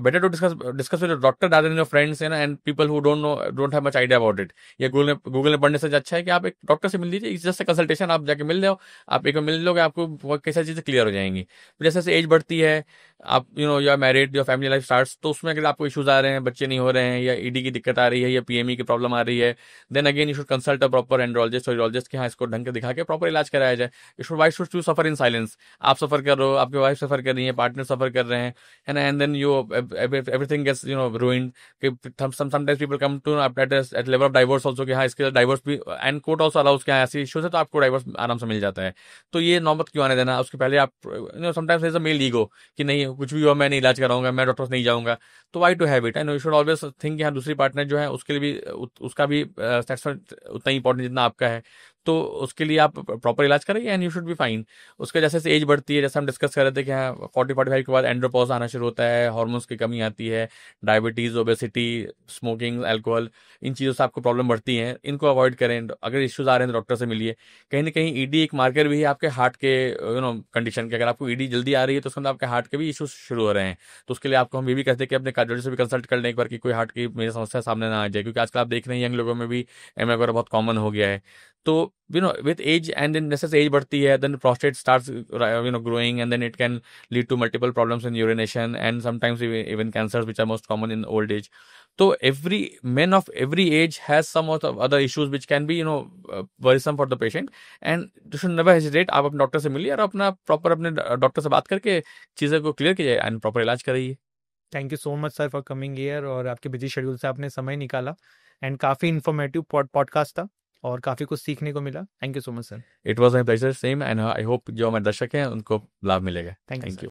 [SPEAKER 1] better to discuss with a doctor rather than your friends and people who don't have much idea about it। या गूगल में पढ़ने से अच्छा है कि आप एक डॉक्टर से मिल लीजिए, इट्स जस्ट कंसल्टेशन, आप जाके मिल जाओ, आप एक बार मिल लोगे, आपको बहुत कई सारी चीजें क्लियर हो जाएंगी। फिर जैसे जैसे एज बढ़ती है, आप you are married, your family life starts, तो उसमें अगर आपको इश्यूज आ रहे हैं, बच्चे नहीं हो रहे हैं, या ईडी की दिक्कत आ रही है, या पीएमई की प्रॉब्लम आ रही है, then again you should consult a proper andrologist और यूरोलॉजिस्ट कि हाँ इसको ढंग के दिखा के प्रॉपर इलाज कराया जाए। You should, why should you suffer in silence? आप सफर कर रहे हो, आपकी वाइफ सफर कर रही है, पार्टनर सफर कर रहे हैं, है ना, and then you everything gets ruined। Sometimes people come to at level of divorce also कि हाँ इसके डाइवोर्स भी, एंड कोर्ट ऑल्सो अलाउज क्या ऐसी इश्यूज है तो आपको डाइवोर्स आराम से मिल जाता है। तो ये नौबत क्यों आने देना? उसके पहले आप sometimes is a male ego कि नहीं कुछ भी हो मैं नहीं इलाज कराऊंगा, मैं डॉक्टर नहीं जाऊंगा, तो why to have it? And you should always think कि हाँ दूसरी पार्टनर जो है उसके लिए भी उसका भी सेटिस्फेक्शन उतना ही इंपॉर्टेंट जितना आपका है, तो उसके लिए आप प्रॉपर इलाज करेंगे and you should be fine. उसके जैसे जैसे एज बढ़ती है, जैसे हम डिस्कस कर रहे थे कि हाँ 40-45 के बाद एंड्रोपॉज आना शुरू होता है, हार्मोन्स की कमी आती है, डायबिटीज, ओबेसिटी, स्मोकिंग, अल्कोहल, इन चीज़ों से आपको प्रॉब्लम बढ़ती है, इनको अवॉइड करें। अगर इश्यूज आ रहे हैं तो डॉक्टर से मिलिए। कहीं ना कहीं ईडी एक मार्कर भी है आपके हार्ट के कंडीशन के। अगर आपको ईडी जल्दी आ रही है तो उसके अंदर आपके हार्ट के भी इश्यूज शुरू हो रहे हैं, तो उसके लिए आपको हम ये भी कहते हैं कि अपने कार्डियोलॉजिस्ट से भी कंसल्ट कर लें एक बार कि कोई हार्ट की मेरी समस्या सामने ना आ जाए, क्योंकि आजकल आप देख रहे हैं यंग लोगों में भी एमए वगैरह बहुत कॉमन हो गया है। तो with age, and then जैसे एज बढ़ती है, then prostate starts growing, and then it can lead to multiple problems in urination and sometimes even cancers, which are most common in old age. So every man of every age has some of other issues which can be worrisome for the patient, and you should never hesitate। आप अपने doctor से मिलिए और अपना proper अपने doctor से बात करके चीज़ें को क्लियर कीजिए एंड प्रॉपर इलाज कराइए।
[SPEAKER 2] Thank you so much sir for coming here, और आपके बिजी शेड्यूल से आपने समय निकाला, एंड काफ़ी इन्फॉर्मेटिव पॉडकास्ट था और काफ़ी कुछ सीखने को मिला। Thank you so much sir.
[SPEAKER 1] It was my pleasure, same, and I hope जो हमारे दर्शक हैं उनको लाभ मिलेगा।
[SPEAKER 2] Thank you.
[SPEAKER 1] Thank you.